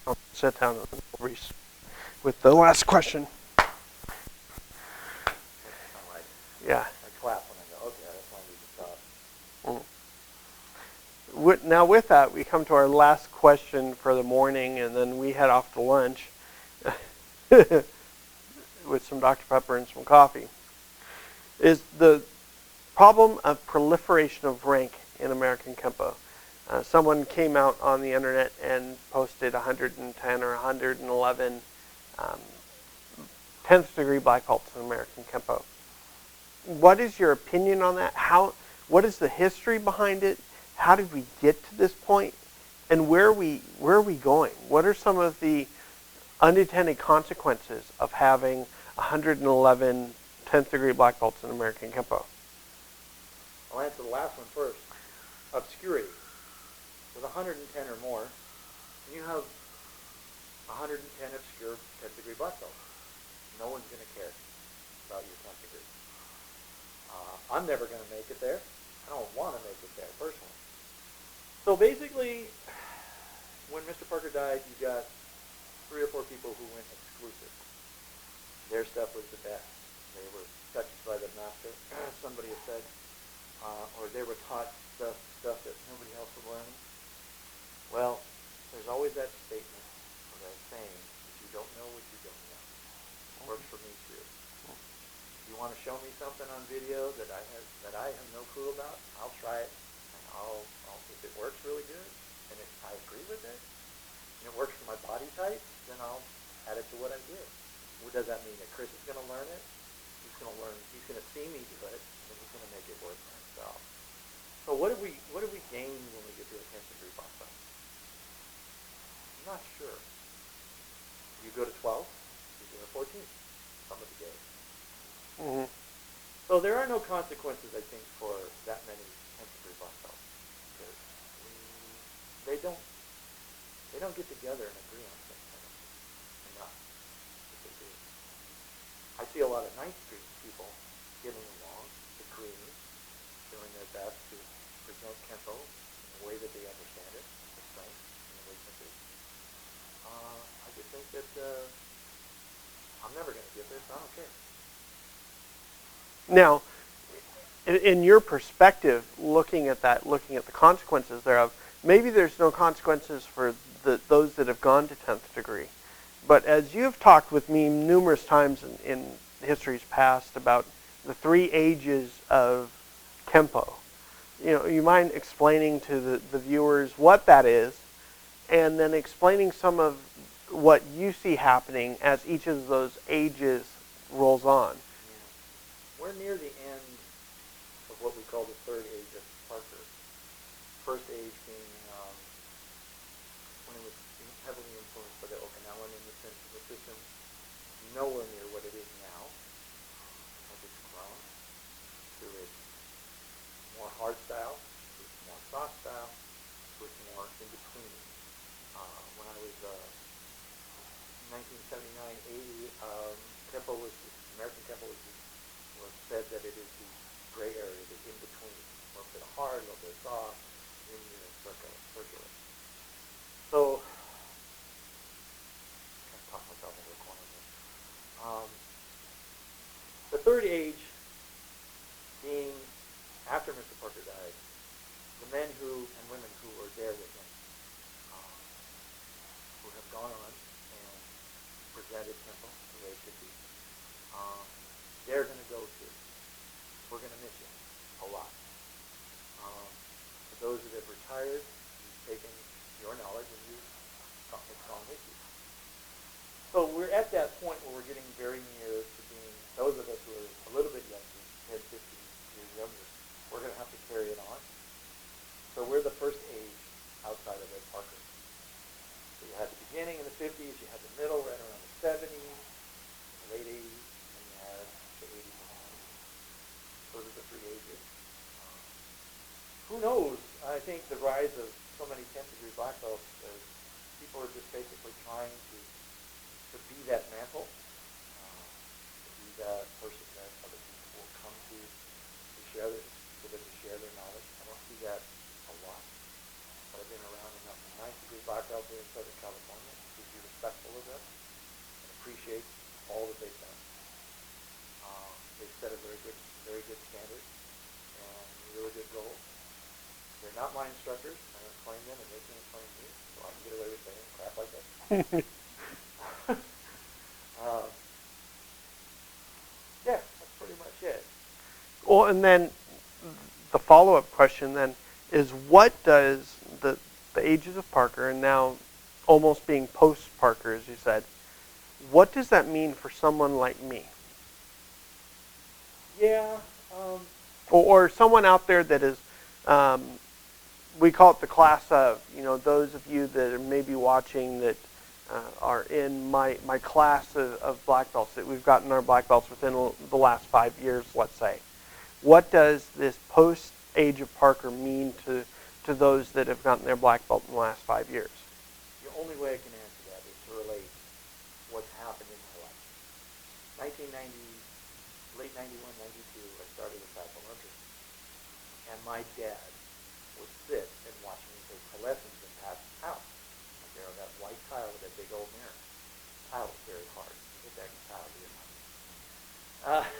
[SPEAKER 1] I'll sit down with the last question. Yeah.
[SPEAKER 2] I clap when I go, okay, that's when we can stop.
[SPEAKER 1] Now with that, we come to our last question for the morning, and then we head off to lunch with some Dr. Pepper and some coffee. Is the problem of proliferation of rank in American Kenpo. Someone came out on the internet and posted 110 or 111 10th degree black belts in American Kenpo. What is your opinion on that? What is the history behind it? How did we get to this point? And where are we going? What are some of the unintended consequences of having 111 10th degree black belts in American Kenpo?
[SPEAKER 2] I'll answer the last one first. Obscurity. With 110 or more, you have 110 obscure 10th degree black belts. No one's going to care about your 10th degree. I'm never going to make it there. I don't want to make it there, personally. So basically, when Mr. Parker died, you got 3 or 4 people who went exclusive. Their stuff was the best. They were touched by the master, somebody had said, or they were taught stuff that nobody else was learning. Well, there's always that statement or that saying, that you don't know what you don't know. Works for me too. You want to show me something on video that I have no clue about? I'll try it, and I'll if it works really good, and if I agree with it, and it works for my body type, then I'll add it to what I do. What does that mean? That Chris is going to learn it? He's going to learn. He's going to see me do it, and then he's going to make it work for himself. So what do we gain when we get to a 10th degree box fight? I'm not sure. You go to 12, you go to 14. Some of the game.
[SPEAKER 1] Mm-hmm.
[SPEAKER 2] So there are no consequences, I think, for that many 10th degree box belts. Because they don't get together and agree on things. Enough. If they do. I see a lot of 9th degree people getting along, agreeing, doing their best to present Kempo in the way that they understand it, the strengths and the weaknesses. I just think that I'm never going to get this. I don't care.
[SPEAKER 1] Now, in your perspective, looking at the consequences thereof, maybe there's no consequences for those that have gone to 10th degree. But as you've talked with me numerous times in histories past about the 3 ages of Kempo, you mind explaining to the viewers what that is, and then explaining some of what you see happening as each of those ages rolls on?
[SPEAKER 2] We're near the end of what we call the 3rd age of Parker. First age being when it was heavily influenced by the Okinawan in the sense of the system, nowhere near what it is now, as it's grown to its more hard style, to its more soft style, to its more in between. When I was 1979-80, Kempo was American Kenpo was said that it is the gray area, the in-between. A little bit of hard, a little bit of soft, linear, and circular. So, I'm trying to talk myself into a corner here. The 3rd age being after Mr. Parker died, the men and women who were there with him, who have gone on and presented Kempo the way it should be, they're going to go to. We're going to miss you a lot. For those that have retired, you've taken your knowledge and you've gone with you. So we're at that point where we're getting very near to being, those of us who are a little bit younger, 10, 15 years younger, we're going to have to carry it on. So we're the first age outside of Ed Parker. So you had the beginning in the 50s, you had the middle right around the 70s, the late 80s, and then you had the 80s and 90s. Those are the 3 ages. Who knows? I think the rise of so many 10th degree black belts, people are just basically trying to be that mantle, to be that person that other people will come to share their, for them to share their knowledge. I don't see that a lot. But I've been around enough 9th degree black belts here in Southern California to be respectful of them and appreciate all that they've done. They've set a very good standard and really good goals. They're not my instructors. I don't claim them, and they can't claim me, so I can get away with saying crap like that. Yeah, that's pretty much it.
[SPEAKER 1] Well, and then the follow-up question then is, what does the ages of Parker, and now almost being post-Parker, as you said, what does that mean for someone like me?
[SPEAKER 2] Yeah.
[SPEAKER 1] Or someone out there that is, we call it the class of, those of you that are maybe watching that are in my class of black belts, that we've gotten our black belts within the last 5 years, let's say. What does this post-age of Parker mean to those that have gotten their black belt in the last 5 years?
[SPEAKER 2] The only way I can answer that is to relate what's happened in my life. 1990, late 91, 92, I started with Taekwondo. and my dad would sit and watch me take my lessons and pass the tile. Like there on that white tile with that big old mirror. Tile was very hard. You hit that tile, you didn't like it.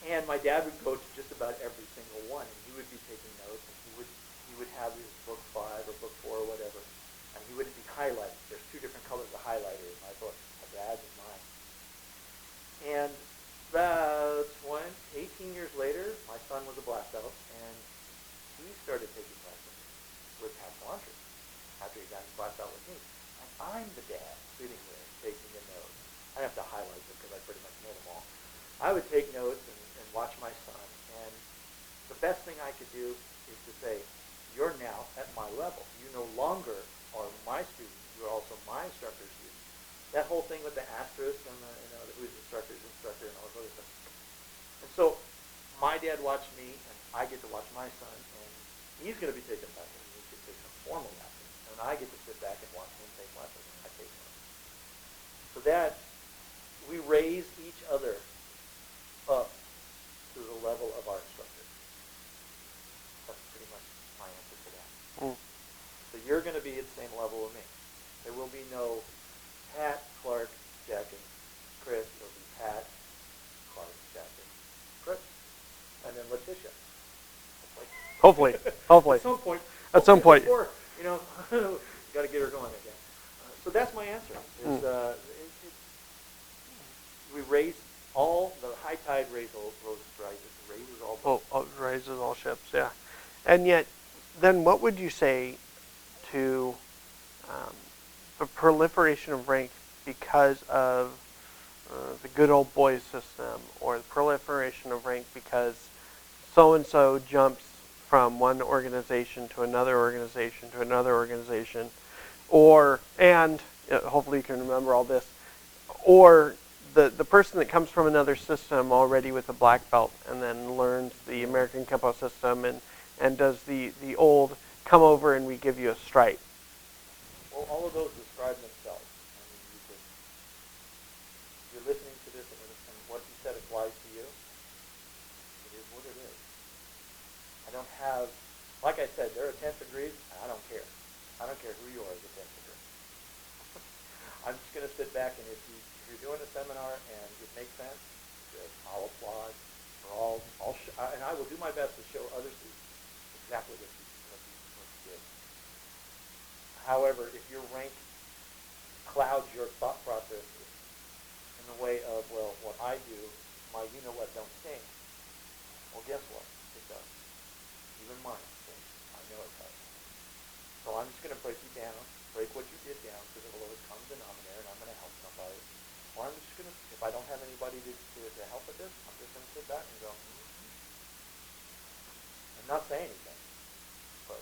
[SPEAKER 2] And my dad would go to just about every single one, and he would be taking notes, and he would have his book 5 or book 4 or whatever, and he would be highlighting. There's 2 different colors of highlighter in my book, my dad's and mine. And about 18 years later, my son was a black belt, and he started taking lessons with Pat Saunders after he got his black belt with me. And I'm the dad sitting there taking the notes. I have to highlight them because I pretty much know them all. I would take notes and watch my son, and the best thing I could do is to say, you're now at my level. You no longer are my student. You're also my instructor's student. That whole thing with the asterisk and the, who's instructor's instructor and all this other stuff. And so my dad watched me, and I get to watch my son, and he's going to be taking lessons. He gets to take some formal lessons, and I get to sit back and watch him take lessons, and I take notes. So that we raise each other up to the level of our instructor. That's pretty much my answer to that. So you're going to be at the same level of me. There will be no Pat, Clark, Jack, and Chris. It'll be Pat, Clark, Jack, and Chris. And then Letitia.
[SPEAKER 3] Hopefully. At some point.
[SPEAKER 2] Before, you got to get her going again. So that's my answer. We raise all, the high tide raises all boats.
[SPEAKER 3] Raises all ships, yeah. And yet, then what would you say to the proliferation of rank because of the good old boys system, or the proliferation of rank because so-and-so jumps from one organization to another organization to another organization, and hopefully you can remember all this, or the person that comes from another system already with a black belt and then learns the American Kenpo system and does the old come over and we give you a stripe.
[SPEAKER 2] Well, all of those describe themselves. I mean, you're listening to this, and what you said applies to you. It is what it is. I don't have, like I said, there are 10th degrees, and I don't care. I don't care who you are as a 10th degree. I'm just going to sit back, and if you're doing a seminar and it makes sense, good. I'll applaud. And I will do my best to show other students exactly what you did. However, if your rank clouds your thought processes in the way of, well, what I do, my you-know-what don't stink, well, guess what? It does. Even mine stinks. I know it does. So I'm just going to break you down, break what you did down to the lowest common denominator, and I'm going to help somebody. Or I'm just going to, if I don't have anybody to help with this, I'm just going to sit back and go, and not say anything. But,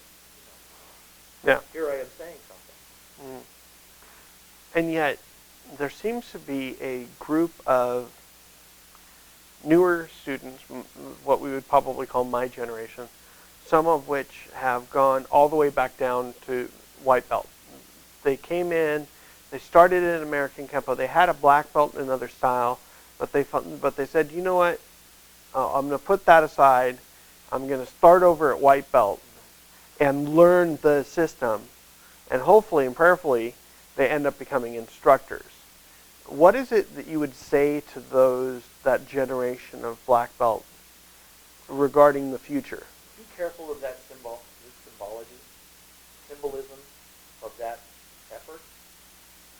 [SPEAKER 2] here I am saying something.
[SPEAKER 3] And yet, there seems to be a group of newer students, what we would probably call my generation, some of which have gone all the way back down to white belt. They came in, they started in American Kenpo. They had a black belt in another style, but they said, you know what? I'm going to put that aside. I'm going to start over at white belt and learn the system, and hopefully and prayerfully, they end up becoming instructors. What is it that you would say to that generation of black belt regarding the future?
[SPEAKER 2] Be careful of that symbolism of that effort.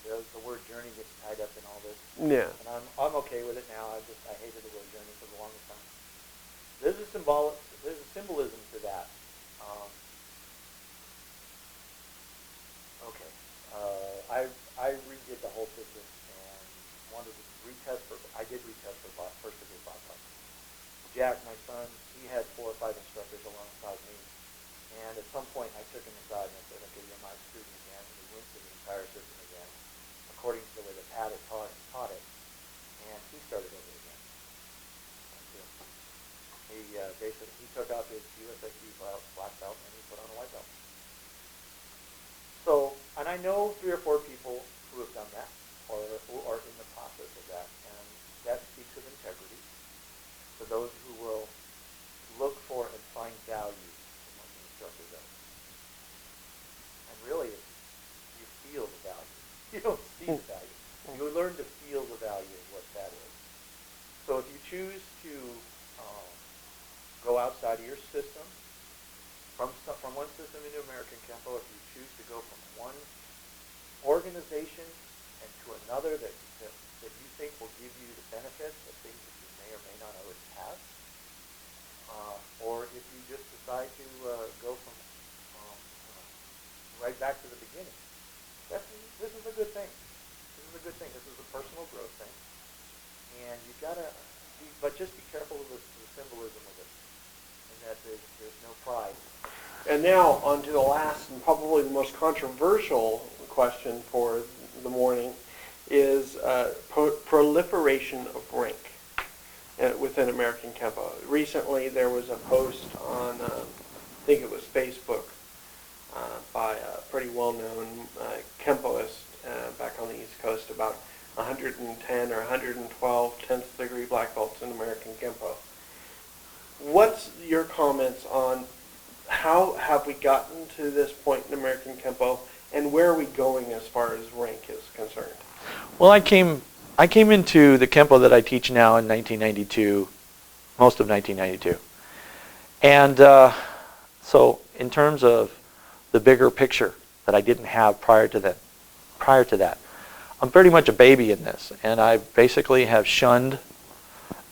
[SPEAKER 2] The word journey gets tied up in all this.
[SPEAKER 3] Yeah.
[SPEAKER 2] And I'm okay with it now. I hated the word journey for the longest time. There's a symbolism to that. Okay. I redid the whole system and wanted to I did retest for first degree black belt. Jack, my son, he had 4 or 5 instructors alongside me. And at some point I took him aside and I said, okay, you're my student again. And we went through the entire system again, according to the way the Pat had taught it. And he started over again. He took out his USFQ black belt and he put on a white belt. So, and I know 3 or 4 people who have done that, or who are in the process of that, and that speaks of integrity for those who will look for and find value outside of your system, from one system into American Kenpo, if you choose to go from one organization and to another that you think will give you the benefits of things that you may or may not already have, or if you just decide to go from right back to the beginning. This is a good thing. This is a good thing. This is a personal growth thing. And you've got to, but just be careful of the symbolism of it, and that there's no pride.
[SPEAKER 1] And now on to the last and probably the most controversial question for the morning is proliferation of rank within American Kenpo. Recently there was a post on, I think it was Facebook, by a pretty well-known Kempoist back on the East Coast about 110 or 112 10th degree black belts in American Kenpo. What's your comments on how have we gotten to this point in American Kenpo, and where are we going as far as rank is concerned?
[SPEAKER 2] Well, I came into the Kempo that I teach now in 1992, most of 1992. And so in terms of the bigger picture that I didn't have prior to that, I'm pretty much a baby in this, and I basically have shunned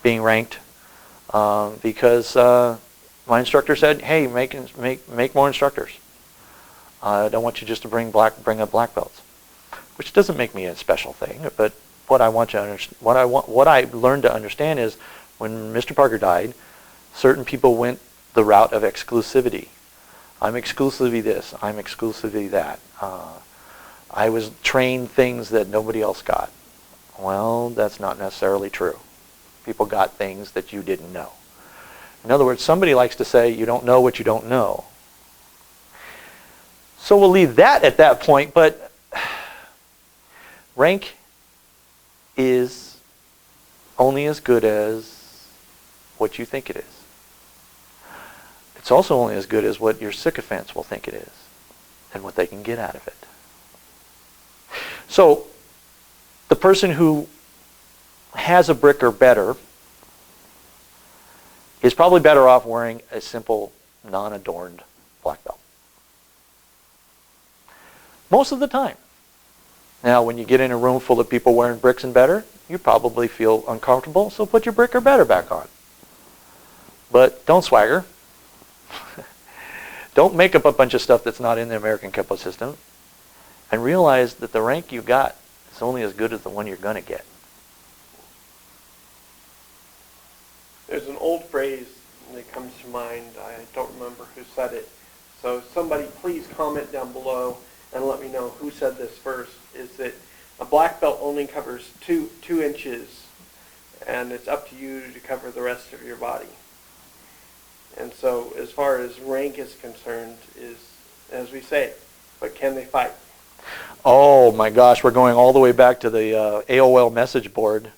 [SPEAKER 2] being ranked because my instructor said, "Hey, make more instructors. I don't want you just to bring up black belts," which doesn't make me a special thing. But what I want to what I learned to understand is when Mr. Parker died, certain people went the route of exclusivity. I'm exclusively this. I'm exclusively that. I was trained things that nobody else got. Well, that's not necessarily true. People got things that you didn't know. In other words, somebody likes to say you don't know what you don't know. So we'll leave that at that point, but rank is only as good as what you think it is. It's also only as good as what your sycophants will think it is and what they can get out of it. So the person who has a brick or better is probably better off wearing a simple, non-adorned black belt. Most of the time. Now, when you get in a room full of people wearing bricks and better, you probably feel uncomfortable, so put your brick or better back on. But don't swagger. Don't make up a bunch of stuff that's not in the American Kenpo system. And realize that the rank you got is only as good as the one you're going to get.
[SPEAKER 1] There's an old phrase that comes to mind. I don't remember who said it. So somebody please comment down below and let me know who said this first. Is that a black belt only covers two inches, and it's up to you to cover the rest of your body. And so as far as rank is concerned, is, as we say, but can they fight?
[SPEAKER 2] Oh my gosh, we're going all the way back to the AOL message board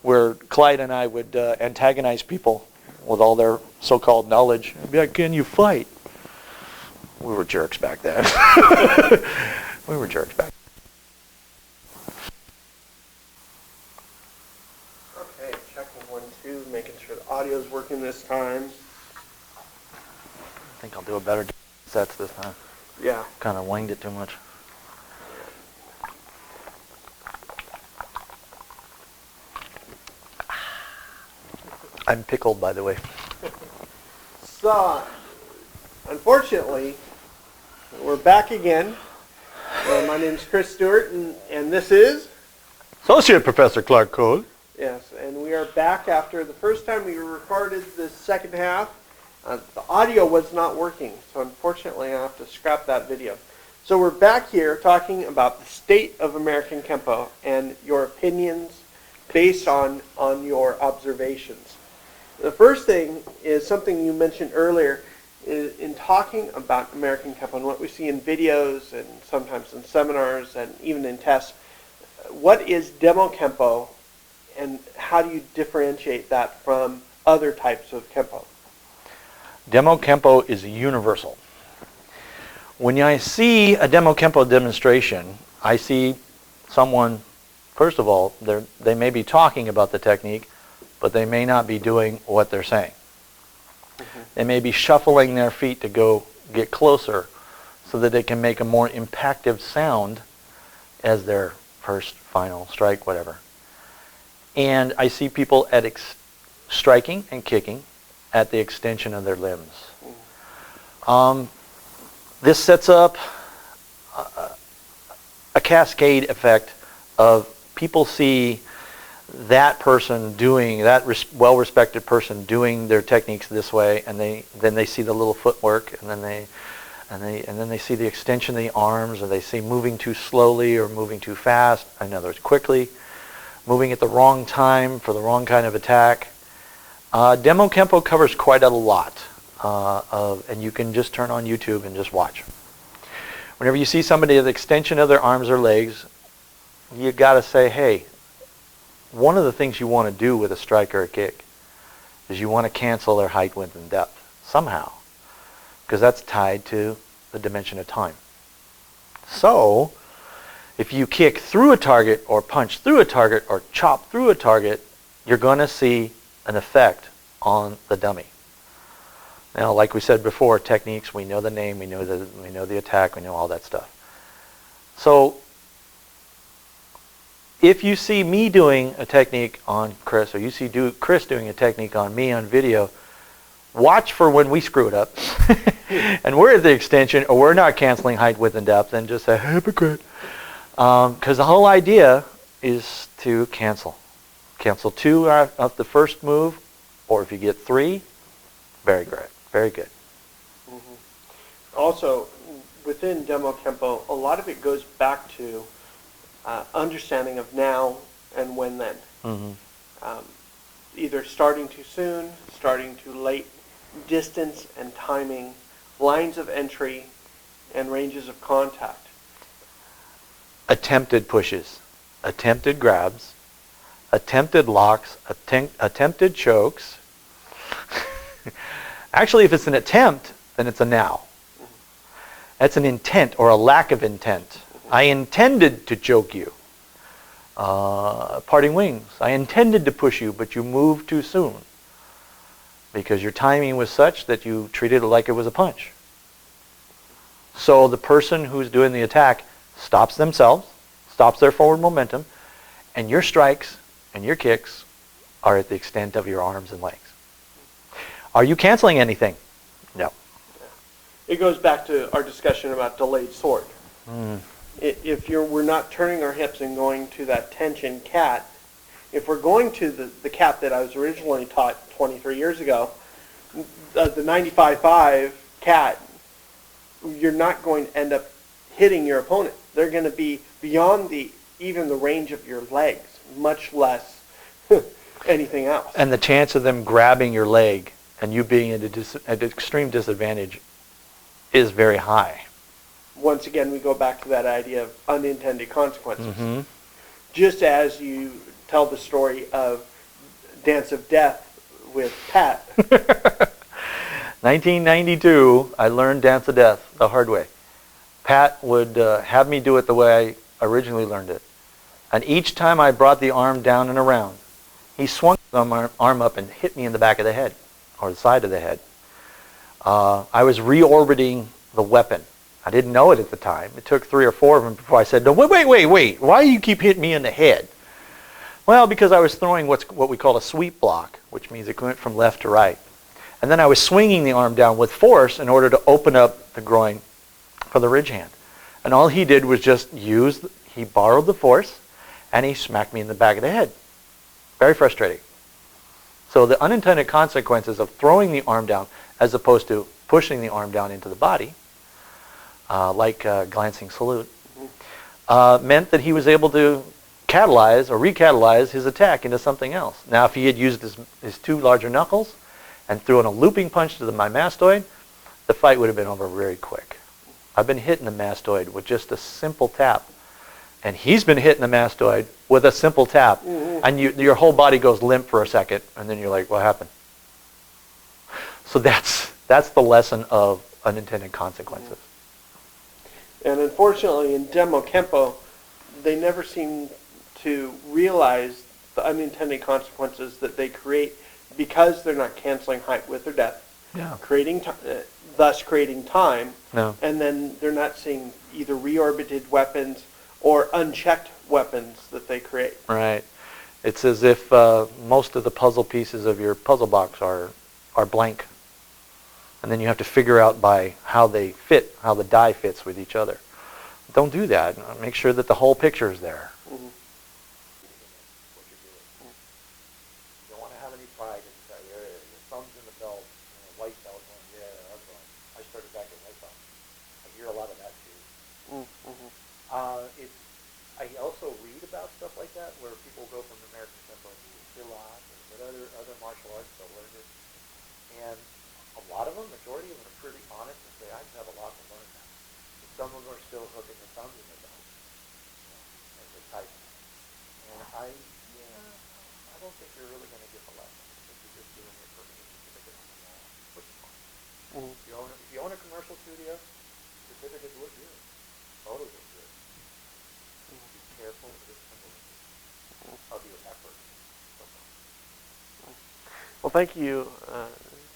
[SPEAKER 2] where Clyde and I would antagonize people with all their so-called knowledge. And be like, can you fight? We were jerks back then. We were jerks back then.
[SPEAKER 1] Okay, checking 1, 2, making sure the audio's working this time.
[SPEAKER 2] I think I'll do a better sets this time.
[SPEAKER 1] Yeah.
[SPEAKER 2] Kind of winged it too much. I'm pickled, by the way.
[SPEAKER 1] So, unfortunately, we're back again. My name's Chris Stewart, and this is?
[SPEAKER 2] Associate Professor Clark Cole.
[SPEAKER 1] Yes, and we are back after the first time we recorded the second half. The audio was not working, so unfortunately I have to scrap that video. So we're back here talking about the state of American Kenpo and your opinions based on your observations. The first thing is something you mentioned earlier in talking about American Kenpo and what we see in videos and sometimes in seminars and even in tests. What is demo Kenpo, and how do you differentiate that from other types of Kenpo?
[SPEAKER 2] Demo Kenpo is universal. When I see a demo Kenpo demonstration, I see someone, first of all, they may be talking about the technique, but they may not be doing what they're saying. They may be shuffling their feet to go get closer so that they can make a more impactful sound as their first, final strike, whatever. And I see people at striking and kicking at the extension of their limbs. This sets up a cascade effect of people see that person doing, that well-respected person doing their techniques this way, and then they see the little footwork, and then they see the extension of the arms, or they see moving too slowly or moving too fast, in other words, quickly, moving at the wrong time for the wrong kind of attack. Demo Kempo covers quite a lot, and you can just turn on YouTube and just watch. Whenever you see somebody at the extension of their arms or legs, you got to say, hey, one of the things you want to do with a strike or a kick is you want to cancel their height, width, and depth somehow, because that's tied to the dimension of time. So, if you kick through a target or punch through a target or chop through a target, you're going to see an effect on the dummy. Now, like we said before, techniques, we know the name, we know the attack, we know all that stuff. So, if you see me doing a technique on Chris, or you see Chris doing a technique on me on video, watch for when we screw it up, and we're at the extension, or we're not canceling height, width, and depth, and just say, hypocrite. Because the whole idea is to cancel. Cancel 2 of the first move, or if you get 3, very good. Very good.
[SPEAKER 3] Mm-hmm. Also, within Demo Kempo, a lot of it goes back to understanding of now and when then.
[SPEAKER 2] Mm-hmm.
[SPEAKER 3] Either starting too soon, starting too late, distance and timing, lines of entry, and ranges of contact.
[SPEAKER 2] Attempted pushes, attempted grabs, attempted locks, attempted chokes. Actually, if it's an attempt, then it's a now. That's an intent or a lack of intent. I intended to choke you. Parting wings. I intended to push you, but you moved too soon because your timing was such that you treated it like it was a punch. So the person who's doing the attack stops themselves, stops their forward momentum, and your strikes and your kicks are at the extent of your arms and legs. Are you canceling anything? No.
[SPEAKER 3] It goes back to our discussion about delayed sword.
[SPEAKER 2] Mm.
[SPEAKER 3] If we're not turning our hips and going to that tension cat, if we're going to the cat that I was originally taught 23 years ago, the 95.5 cat, you're not going to end up hitting your opponent. They're going to be beyond even the range of your legs, much less anything else.
[SPEAKER 2] And the chance of them grabbing your leg and you being at an extreme disadvantage is very high.
[SPEAKER 3] Once again, we go back to that idea of unintended consequences.
[SPEAKER 2] Mm-hmm.
[SPEAKER 3] Just as you tell the story of Dance of Death with Pat.
[SPEAKER 2] 1992, I learned Dance of Death the hard way. Pat would have me do it the way I originally learned it. And each time I brought the arm down and around, he swung the arm up and hit me in the back of the head, or the side of the head. I was reorbiting the weapon. I didn't know it at the time. It took 3 or 4 of them before I said, no, wait. Why do you keep hitting me in the head? Well, because I was throwing what we call a sweep block, which means it went from left to right. And then I was swinging the arm down with force in order to open up the groin for the ridge hand. And all he did was just he borrowed the force, and he smacked me in the back of the head. Very frustrating. So the unintended consequences of throwing the arm down as opposed to pushing the arm down into the body, like glancing salute, meant that he was able to catalyze or recatalyze his attack into something else. Now, if he had used his 2 larger knuckles and threw in a looping punch to my mastoid, the fight would have been over very quick. I've been hitting the mastoid with just a simple tap, and he's been hitting the mastoid with a simple tap, and your whole body goes limp for a second, and then you're like, what happened? So that's the lesson of unintended consequences.
[SPEAKER 3] And unfortunately, in Demo Kempo, they never seem to realize the unintended consequences that they create because they're not canceling height, width, or depth,
[SPEAKER 2] Yeah.
[SPEAKER 1] thus creating time.
[SPEAKER 2] No.
[SPEAKER 1] And then they're not seeing either reorbited weapons or unchecked weapons that they create.
[SPEAKER 2] Right. It's as if most of the puzzle pieces of your puzzle box are blank. And then you have to figure out by how they fit, how the die fits with each other. Don't do that. Make sure that the whole picture is there.
[SPEAKER 1] Mm-hmm.
[SPEAKER 4] What you're doing. You don't want to have any pride in say, your thumb's in the belt, white belt, going, yeah, I'm going. I started back at white belt. I hear a lot of that too.
[SPEAKER 1] Mm-hmm.
[SPEAKER 4] I also read about stuff like that where people go from American Kenpo to CFAK and other martial arts to learn this. And a lot of them, majority of them are pretty honest and say, I just have a lot to learn now. But some of them are still hooking their thumbs in their belt as they type. And I don't think you're really going to get the lesson. I think you're just doing it for me to stick it on the wall, which is fine.
[SPEAKER 1] Mm-hmm.
[SPEAKER 4] If you own a commercial studio, certificates look good. Photos look good. Be careful with the symbolism of your effort.
[SPEAKER 3] Well, thank you,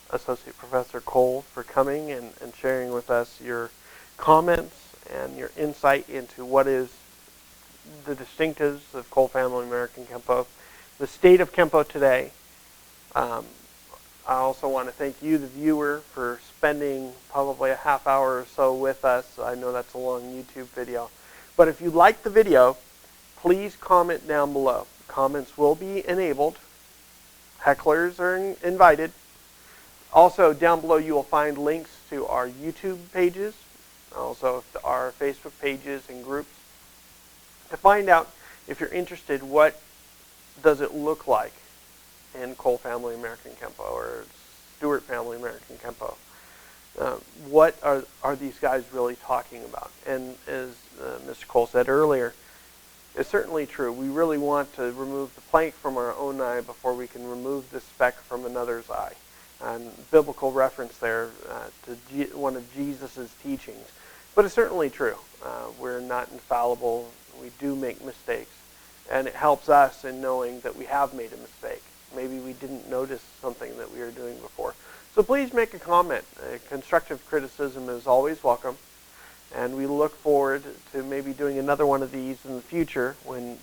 [SPEAKER 3] Associate Professor Cole, for coming and sharing with us your comments and your insight into what is the distinctives of Cole Family American Kenpo, the state of Kempo today. I also want to thank you, the viewer, for spending probably a half hour or so with us. I know that's a long YouTube video. But if you like the video, please comment down below. Comments will be enabled. Hecklers are invited. Also, down below you will find links to our YouTube pages, also our Facebook pages and groups. To find out if you're interested, what does it look like in Cole Family American Kenpo or Stewart Family American Kenpo? What are these guys really talking about? And as Mr. Cole said earlier, it's certainly true. We really want to remove the plank from our own eye before we can remove the speck from another's eye. And biblical reference there to one of Jesus' teachings. But it's certainly true. We're not infallible. We do make mistakes. And it helps us in knowing that we have made a mistake. Maybe we didn't notice something that we were doing before. So please make a comment. Constructive criticism is always welcome. And we look forward to maybe doing another one of these in the future when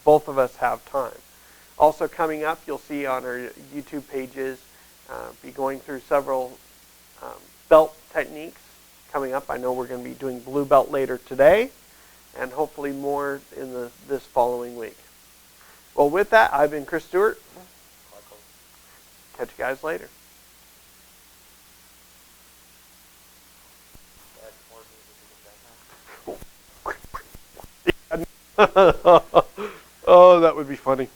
[SPEAKER 3] both of us have time. Also coming up, you'll see on our YouTube pages, be going through several belt techniques coming up. I know we're going to be doing blue belt later today, and hopefully more in this following week. Well, with that, I've been Chris Stewart. Catch you guys later. Oh, that would be funny.